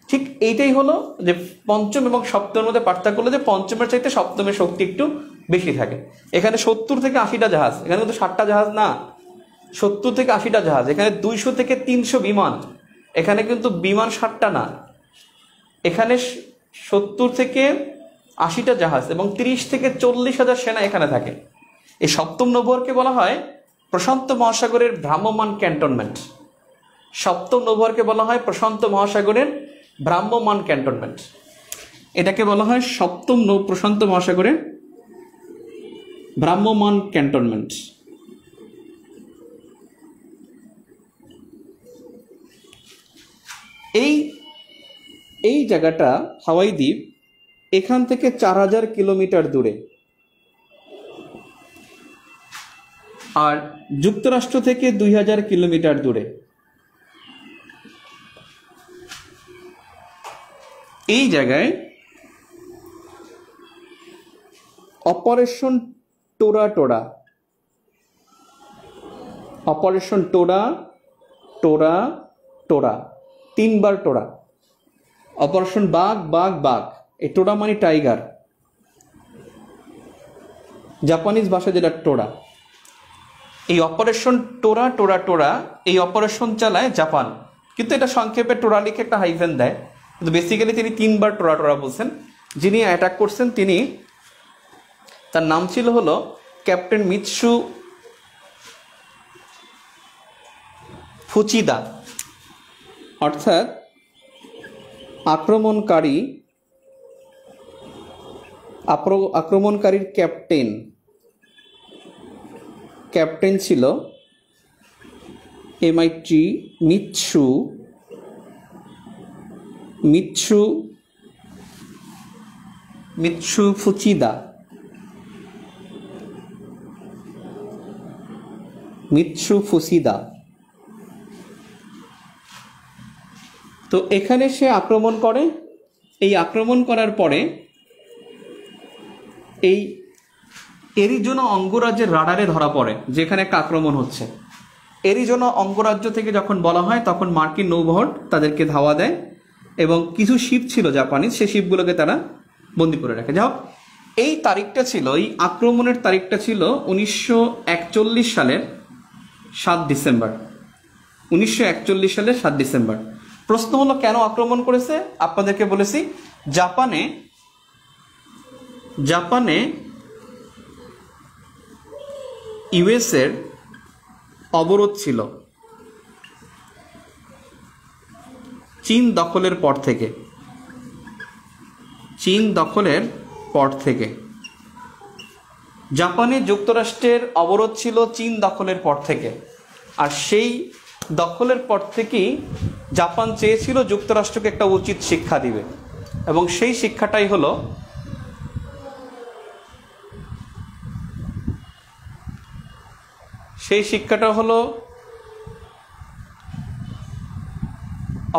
ঠিক এইটাই হলো যে 5ম এবং 7মের মধ্যে পার্থক্য হলো যে 5মের চাইতে 7মের শক্তি একটু বেশি থাকে। এখানে 70 থেকে 80টা জাহাজ, এখানে কিন্তু 60টা জাহাজ না, 70 থেকে 80টা জাহাজ। এখানে 200 থেকে 300 বিমান, এখানে কিন্তু বিমান 60টা না, এখানে 70 থেকে 80টা জাহাজ এবং 30 থেকে 40,000 সেনা এখানে থাকে। এই 7ম নৌবহরকে বলা হয় প্রশান্ত মহাসাগরের ভ্রাম্যমান ক্যান্টনমেন্ট। 7ম নৌবহরকে বলা হয় প্রশান্ত মহাসাগরের ভ্রাম্যমান ক্যান্টনমেন্ট। এটাকে বলা হয় 7ম প্রশান্ত মহাসাগরের ভ্রাম্যমান ক্যান্টনমেন্ট। এই জায়গাটা হাওয়াই দ্বীপ, এখান থেকে 4000 কিলোমিটার দূরে। আর যুক্তরাষ্ট্র থেকে 2000 কিলোমিটার দূরে। এই জায়গায় অপারেশন টোরা, অপারেশন টোরা, 3বার টোরা, অপারেশন বাঘ, এই টোরা মানে টাইগার, জাপানিজ ভাষা যেটা টোরা। এই অপারেশন টোরা এই অপারেশন চালায় জাপান, কিন্তু এটা সংক্ষেপে টোরা লিখে একটা হাইফেন দেয়, কিন্তু বেসিক্যালি তিনি 3বার টোরা বলছেন। যিনি অ্যাটাক করছেন তিনি, তার নাম ছিল হলো ক্যাপ্টেন মিৎসু ফুচিদা, অর্থাৎ আক্রমণকারীর ক্যাপ্টেন ছিল MIT মিৎসু ফুচিদা। তো এখানে সে আক্রমণ করে। এই আক্রমণ করার পরে এই এরিজোনা অঙ্গরাজ্যের রাডারে ধরা পড়ে যেখানে একটা আক্রমণ হচ্ছে। এরিজোনা অঙ্গরাজ্য থেকে যখন বলা হয় তখন মার্কিন নৌবহর তাদেরকে ধাওয়া দেয় এবং কিছু শিপ ছিল জাপানিজ, সেই শিপগুলোকে তারা বন্দি করে রাখে। যাই হোক, এই তারিখটা ছিল, এই আক্রমণের তারিখটা ছিল 1941 সালের 7 ডিসেম্বর। 1941 সালের 7 ডিসেম্বর। প্রশ্ন হলো কেন আক্রমণ করেছে? আপনাদেরকে বলেছি জাপানে ইউএস এর অবরোধ ছিল চীন দখলের পর থেকে জাপানে যুক্তরাষ্ট্রের অবরোধ ছিল চীন দখলের পর থেকে। আর সেই দখলের পর থেকেই জাপান চেয়েছিল যুক্তরাষ্ট্রকে একটা উচিত শিক্ষা দিবে, এবং সেই শিক্ষাটাই হলো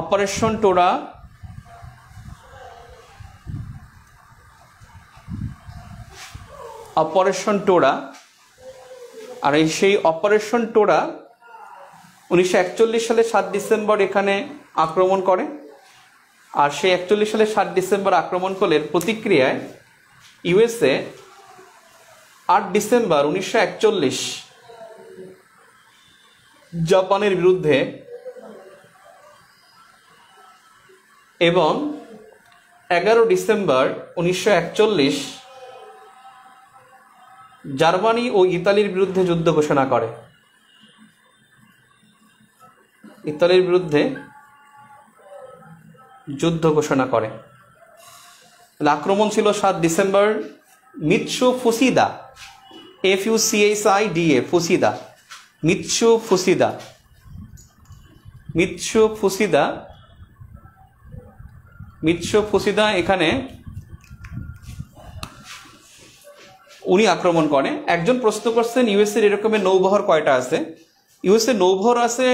অপারেশন টোরা। আর সেই অপারেশন টোরা 1941 সালের 7 ডিসেম্বর এখানে আক্রমণ করে। আর সেই 41 সালের 7 ডিসেম্বর আক্রমণ করলে প্রতিক্রিয়ায় ইউএসএ 8 ডিসেম্বর 1941 জাপানের বিরুদ্ধে এবং 11 ডিসেম্বর 1941 জার্মানি ও ইতালির বিরুদ্ধে যুদ্ধ ঘোষণা করে। আক্রমণ ছিল 7 ডিসেম্বর। মিৎসু ফুসিদা, FUCHIDA, মিৎসু ফুসিদা এখানে উনি আক্রমণ করে। একজন প্রশ্ন করছেন ইউএসএর এরকমের নৌবহর কয়টা আছে? ইউএসএর নৌবহর আছে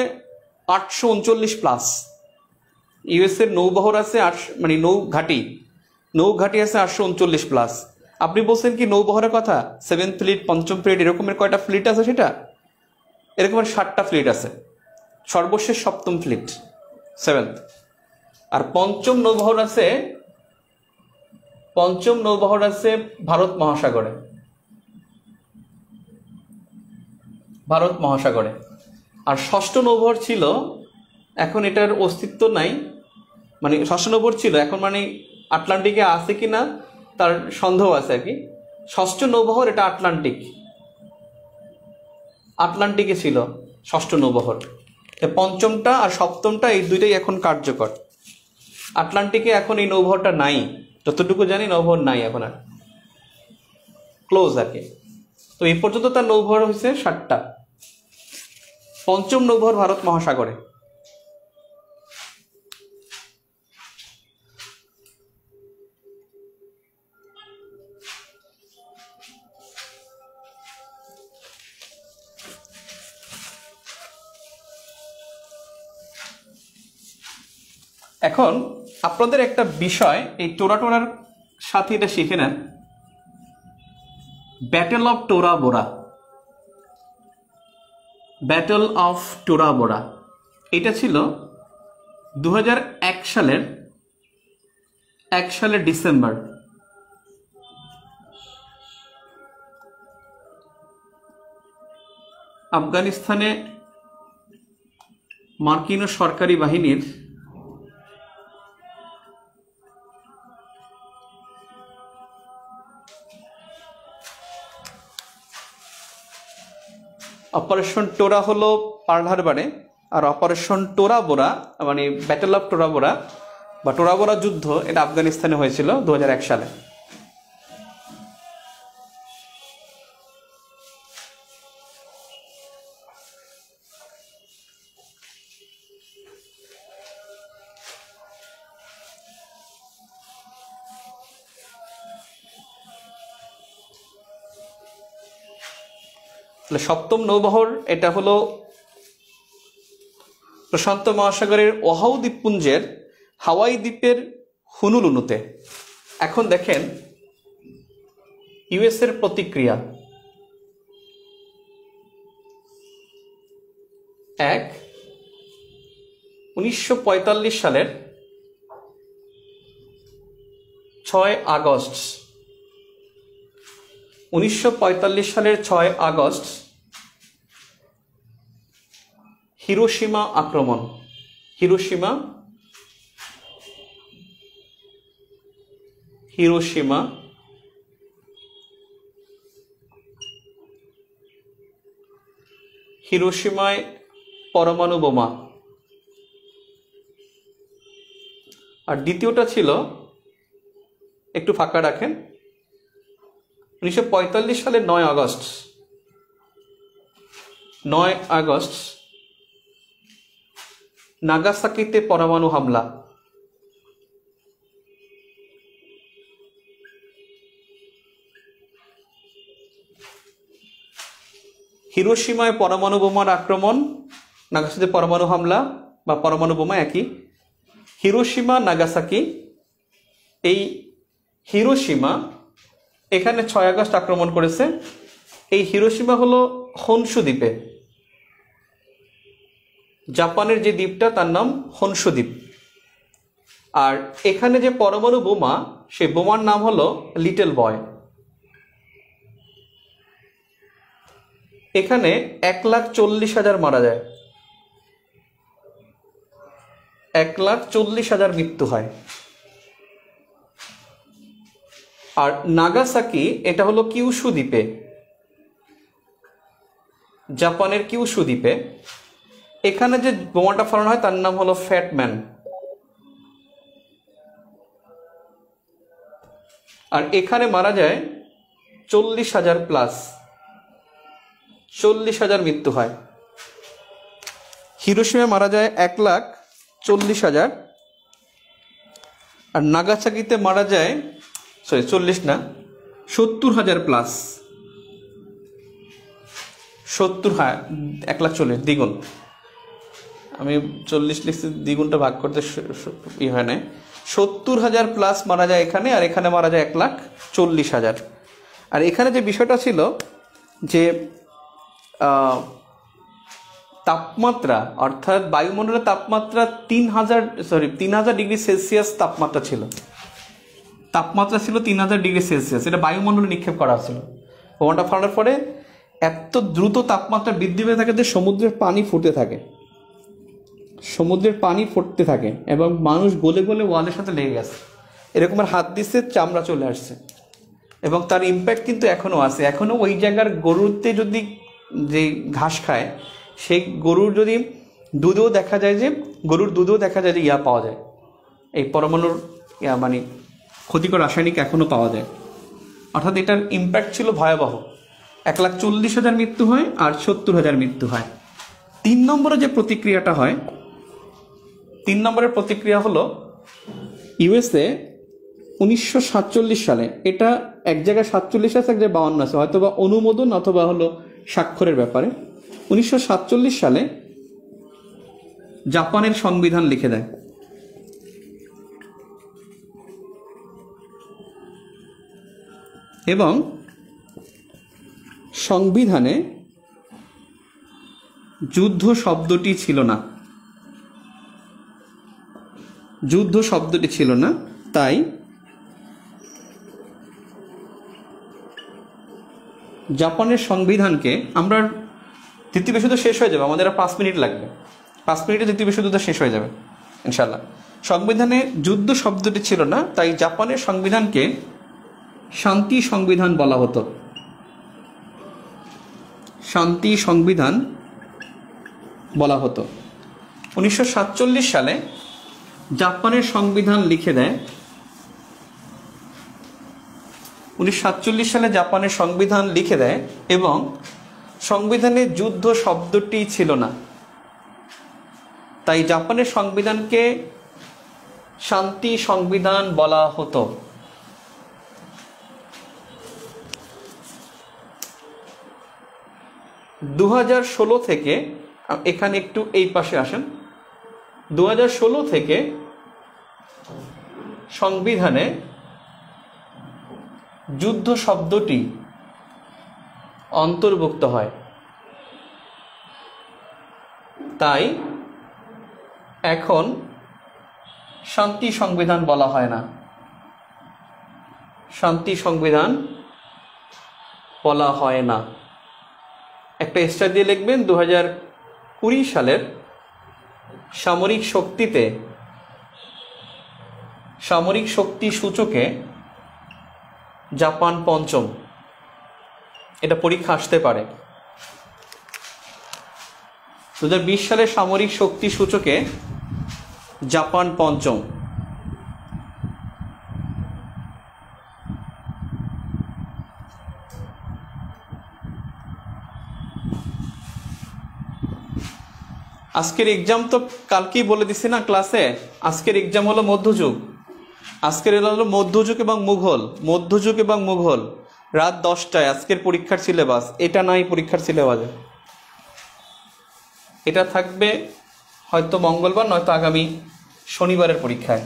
839 প্লাস। ইউএসএর নৌবহর আছে মানে নৌঘাটি আছে 839 প্লাস। আপনি বলছেন কি নৌবহরের কথা? 7th ফ্লিট, 5ম ফ্লিট, এরকমের কয়টা ফ্লিট আছে সেটা? এরকমের 7টা ফ্লিট আছে। সর্বশেষ 7ম ফ্লিট, 7th। আর পঞ্চম নৌবহর আছে ভারত মহাসাগরে। আর ষষ্ঠ নৌবহর ছিল, এখন এটার অস্তিত্ব নাই, মানে ষষ্ঠ নৌবহর ছিল, এখন মানে আটলান্টিকে আছে কিনা তার সন্দেহ আছে আর কি। ষষ্ঠ নৌবহর এটা আটলান্টিকে ছিল ষষ্ঠ নৌবহর। পঞ্চমটা আর সপ্তমটা এই দুইটাই এখন কার্যকর। আটলান্টিকে এখন এই নৌবহরটা নাই, যতটুকু জানি নৌবহর নাই এখন, আর ক্লোজ আর কি। তো এই পর্যন্ত তার নৌবহর হয়েছে 7টা। পঞ্চম নৌবহর ভারত মহাসাগরে। এখন আপনাদের একটা বিষয়, এই টোরার সাথে এটা শিখে নেন। ব্যাটেল অফ টোরা বোরা এটা ছিল 2001 সালের ডিসেম্বর। আফগানিস্তানে মার্কিন ও সরকারি বাহিনীর অপারেশন টোরা হলো পার্ল হারবারে, আর অপারেশন টোরা বোরা মানে ব্যাটেল অফ টোরা বোরা বা টোরা বোরা যুদ্ধ এটা আফগানিস্তানে হয়েছিল 2001 সালে। সপ্তম নৌবহর এটা হলো প্রশান্ত মহাসাগরের ওহাউ দ্বীপপুঞ্জের হাওয়াই দ্বীপের হুনুলুনুতে। এখন দেখেন ইউএস এর প্রতিক্রিয়া। 1945 সালের 6 আগস্ট 1945 সালের 6 আগস্ট হিরোশিমা আক্রমণ। হিরোশিমায় পরমাণু বোমা। আর দ্বিতীয়টা ছিল, একটু ফাঁকা রাখেন, 1945 সালের 9 আগস্ট নাগাসাকিতে পরমাণু হামলা। হিরোশিমায় পরমাণু বোমার আক্রমণ, নাগাসাকিতে পরমাণু হামলা বা পরমাণু বোমা একই। হিরোশিমা নাগাসাকি, এই হিরোশিমা এখানে 6 আগস্ট আক্রমণ করেছে। এই হিরোশিমা হলো হনশু দ্বীপে, জাপানের যে দ্বীপটা তার নাম হনশু দ্বীপ। আর এখানে যে পরমাণু বোমা, সেই বোমার নাম হলো লিটল বয়। এখানে 1,40,000 মারা যায়, 1,40,000 মৃত্যু হয়। আর নাগাসাকি এটা হলো কিউশু দ্বীপে, জাপানের কিউশু দ্বীপে। এখানে যে বোমাটা ফলানো হয় তার নাম হলো ফ্যাটম্যান। আর এখানে মারা যায় 40,000 প্লাস, 40,000 মৃত্যু হয়। হিরোশিমায় মারা যায় 1,40,000, আর নাগাসাকিতে মারা যায় 70,000 প্লাস, 1,40,000 দ্বিগুণ। আমি 40 লিখছি, দ্বিগুণটা ভাগ করতে হয় না। 70,000 প্লাস মারা যায় এখানে, আর এখানে মারা যায় 1,40,000। আর এখানে যে বিষয়টা ছিল যে তাপমাত্রা, অর্থাৎ বায়ুমণ্ডলের তাপমাত্রা 3,000 ডিগ্রি সেলসিয়াস তাপমাত্রা ছিল। 3,000 ডিগ্রি সেলসিয়াস, এটা বায়ুমণ্ডলে নিক্ষেপ করা ছিল। বোমাটা ফাটানোর পরে এত দ্রুত তাপমাত্রা বৃদ্ধি পেতে থাকে যে সমুদ্রের পানি ফুটতে থাকে এবং মানুষ গলে গলে ওয়ালের সাথে লেগে গেছে। এরকম আর হাত দিচ্ছে, চামড়া চলে আসছে। এবং তার ইম্প্যাক্ট কিন্তু এখনো আছে। এখনো ওই জায়গার গরুতে যদি যে ঘাস খায়, সেই গরুর যদি দুধেও দেখা যায় যে পাওয়া যায়, এই পরমাণুর মানে ক্ষতিকর রাসায়নিক এখনো পাওয়া যায়। অর্থাৎ এটার ইম্প্যাক্ট ছিল ভয়াবহ। 1,40,000 মৃত্যু হয় আর 70,000 মৃত্যু হয়। 3 নম্বরে যে প্রতিক্রিয়াটা হয়, 3 নম্বরের প্রতিক্রিয়া হলো ইউএসএ 1947 সালে, এটা এক জায়গায় 47 আছে, এক জায়গায় 52 আছে, হয়তো বা অনুমোদন অথবা হলো স্বাক্ষরের ব্যাপারে। 1947 সালে জাপানের সংবিধান লিখে দেয়। এবং সংবিধানে যুদ্ধ শব্দটি ছিল না, তাই জাপানের সংবিধানকে, আমরা দ্বিতীয় বিশ্বযুদ্ধ শেষ হয়ে যাবে, আমাদের আর 5 মিনিট লাগবে, 5 মিনিটে দ্বিতীয় বিশ্বযুদ্ধ শেষ হয়ে যাবে ইনশাল্লাহ। সংবিধানে যুদ্ধ শব্দটি ছিল না, তাই জাপানের সংবিধানকে শান্তি সংবিধান বলা হতো। শান্তি সংবিধান বলা হতো। 1947 সালে জাপানের সংবিধান লিখে দেয়। 1947 সালে জাপানের সংবিধান লিখে দেয় এবং সংবিধানে যুদ্ধ শব্দটি ছিল না, তাই জাপানের সংবিধানকে শান্তি সংবিধান বলা হতো। 2016 থেকে, এখানে একটু এই পাশে আসেন, 2016 থেকে সংবিধানে যুদ্ধ শব্দটি অন্তর্ভুক্ত হয়, তাই এখন শান্তি সংবিধান বলা হয় না। শান্তি সংবিধান বলা হয় না। একটা স্টার দিয়ে লিখবেন 2020 সালের সামরিক শক্তি সূচকে জাপান পঞ্চম। এটা পরীক্ষা আসতে পারে। 2020 সালের সামরিক শক্তি সূচকে জাপান পঞ্চম। আজকের এক্সাম তো কালকেই বলে দিছি না ক্লাসে, আজকের এক্সাম হলো মধ্যযুগ। আজকের হলো মধ্যযুগ এবং মুঘল। রাত 10টায় আজকের পরীক্ষার সিলেবাস। এটা নাই পরীক্ষার সিলেবাসে। এটা থাকবে হয়তো মঙ্গলবার, নয়তো আগামী শনিবারের পরীক্ষায়।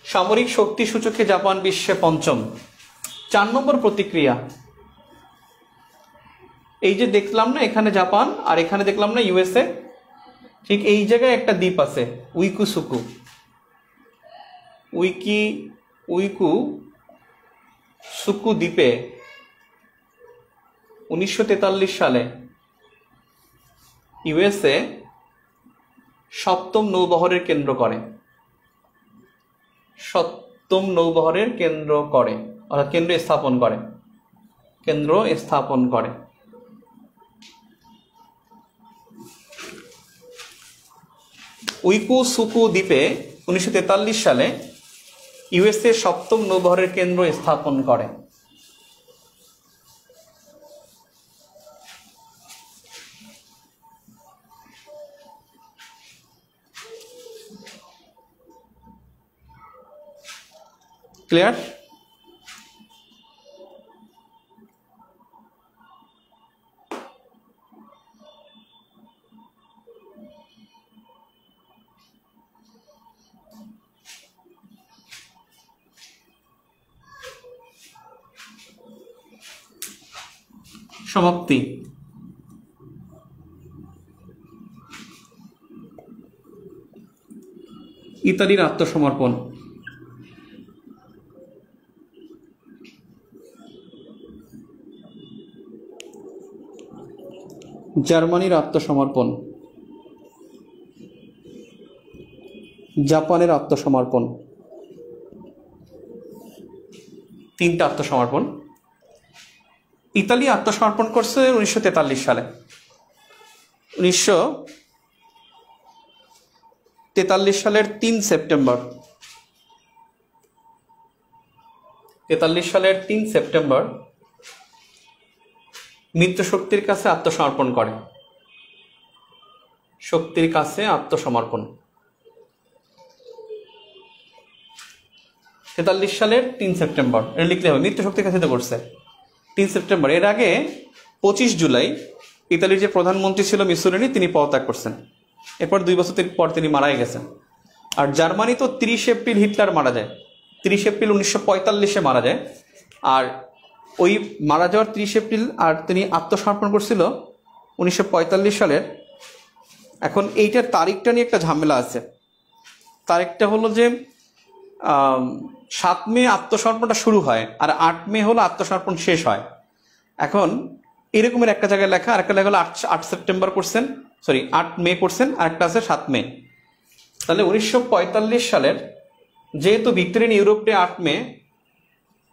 সামরিক শক্তি সূচকে জাপান বিশ্বে পঞ্চম। 4 নম্বর প্রতিক্রিয়া। এই যে দেখলাম না এখানে জাপান, আর এখানে দেখলাম না ইউএসএ, ঠিক এই জায়গায় একটা দ্বীপ আছে উইকুসুকু। উইকুসুকু দ্বীপে 1943 সালে ইউএসএ 7ম নৌবহরের কেন্দ্র করে। অর্থাৎ কেন্দ্র স্থাপন করে। উইকুসুকু দ্বীপে 1943 সালে ইউএসএ 7ম নৌবহরের কেন্দ্র স্থাপন করে। ক্লিয়ার? সমাপ্তি। ইতালির আত্মসমর্পণ। জার্মানির আত্মসমর্পণ। জাপানের আত্মসমর্পণ। 3টা আত্মসমর্পণ। ইতালি আত্মসমর্পণ করছে 1943 সালে। 1943 সালের 3 সেপ্টেম্বর। 43 সালের 3 সেপ্টেম্বর মিত্রশক্তির কাছে আত্মসমর্পণ করে। শক্তির কাছে আত্মসমর্পণ। 43 সালের 3 সেপ্টেম্বর এটা লিখলে হবে। মিত্রশক্তির কাছে তো করছে 3 সেপ্টেম্বর। এর আগে 25 জুলাই ইতালির যে প্রধানমন্ত্রী ছিল মিসোলিনি, তিনি পদত্যাগ করছেন। এরপর 2 বছর পর তিনি মারাই গেছেন। আর জার্মানি তো 30 এপ্রিল হিটলার মারা যায়। 30 এপ্রিল 1945-এ মারা যায়। আর ওই মারা যাওয়ার 30 এপ্রিল আর তিনি আত্মসমর্পণ করছিল 1945 সালের। এখন এইটার তারিখটা নিয়ে একটা ঝামেলা আছে। তারিখটা হলো যে 7 মে আত্মসমর্পণটা শুরু হয়, আর 8 মে হলো আত্মসমর্পণ শেষ হয়। এখন এরকমের একটা জায়গায় লেখা, আর একটা লেখা হলো 8 সেপ্টেম্বর করছেন, 8 মে করছেন, আর একটা আছে 7 মে। তাহলে 1945 সালের যেহেতু ভিক্টোরিয়ান ইউরোপ ডে 8 মে,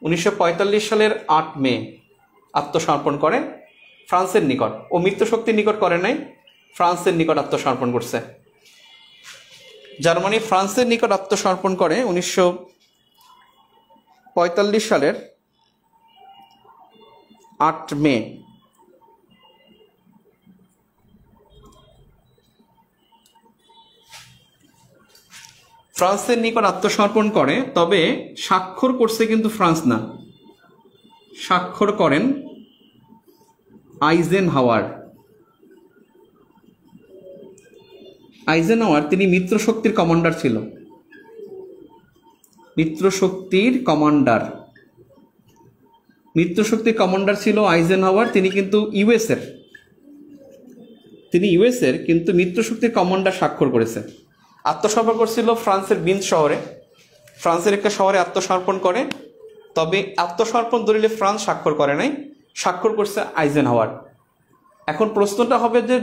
1945 সালের 8 মে আত্মসমর্পণ করে ফ্রান্সের নিকট। ও মিত্রশক্তির নিকট করে নাই, ফ্রান্সের নিকট আত্মসমর্পণ করছে। জার্মানি ফ্রান্সের নিকট আত্মসমর্পণ করে 1945 সালের 8 মে। ফ্রান্সের নিকট আত্মসমর্পণ করে, তবে স্বাক্ষর করছে কিন্তু ফ্রান্স না, স্বাক্ষর করেন আইজেনহাওয়ার। আইজেনহাওয়ার তিনি মিত্রশক্তির কমান্ডার ছিল। মিত্রশক্তির কমান্ডার ছিল আইজেনহাওয়ার। তিনি কিন্তু ইউএসের কিন্তু মিত্রশক্তির কমান্ডার স্বাক্ষর করেছে। আত্মসমর্পণ করছিল ফ্রান্সের বিন্স শহরে, ফ্রান্সের একটা শহরে আত্মসমর্পণ করে। তবে আত্মসমর্পণ দলিলে ফ্রান্স স্বাক্ষর করে নাই, স্বাক্ষর করছে আইজেনহাওয়ার। এখন প্রশ্নটা হবে যে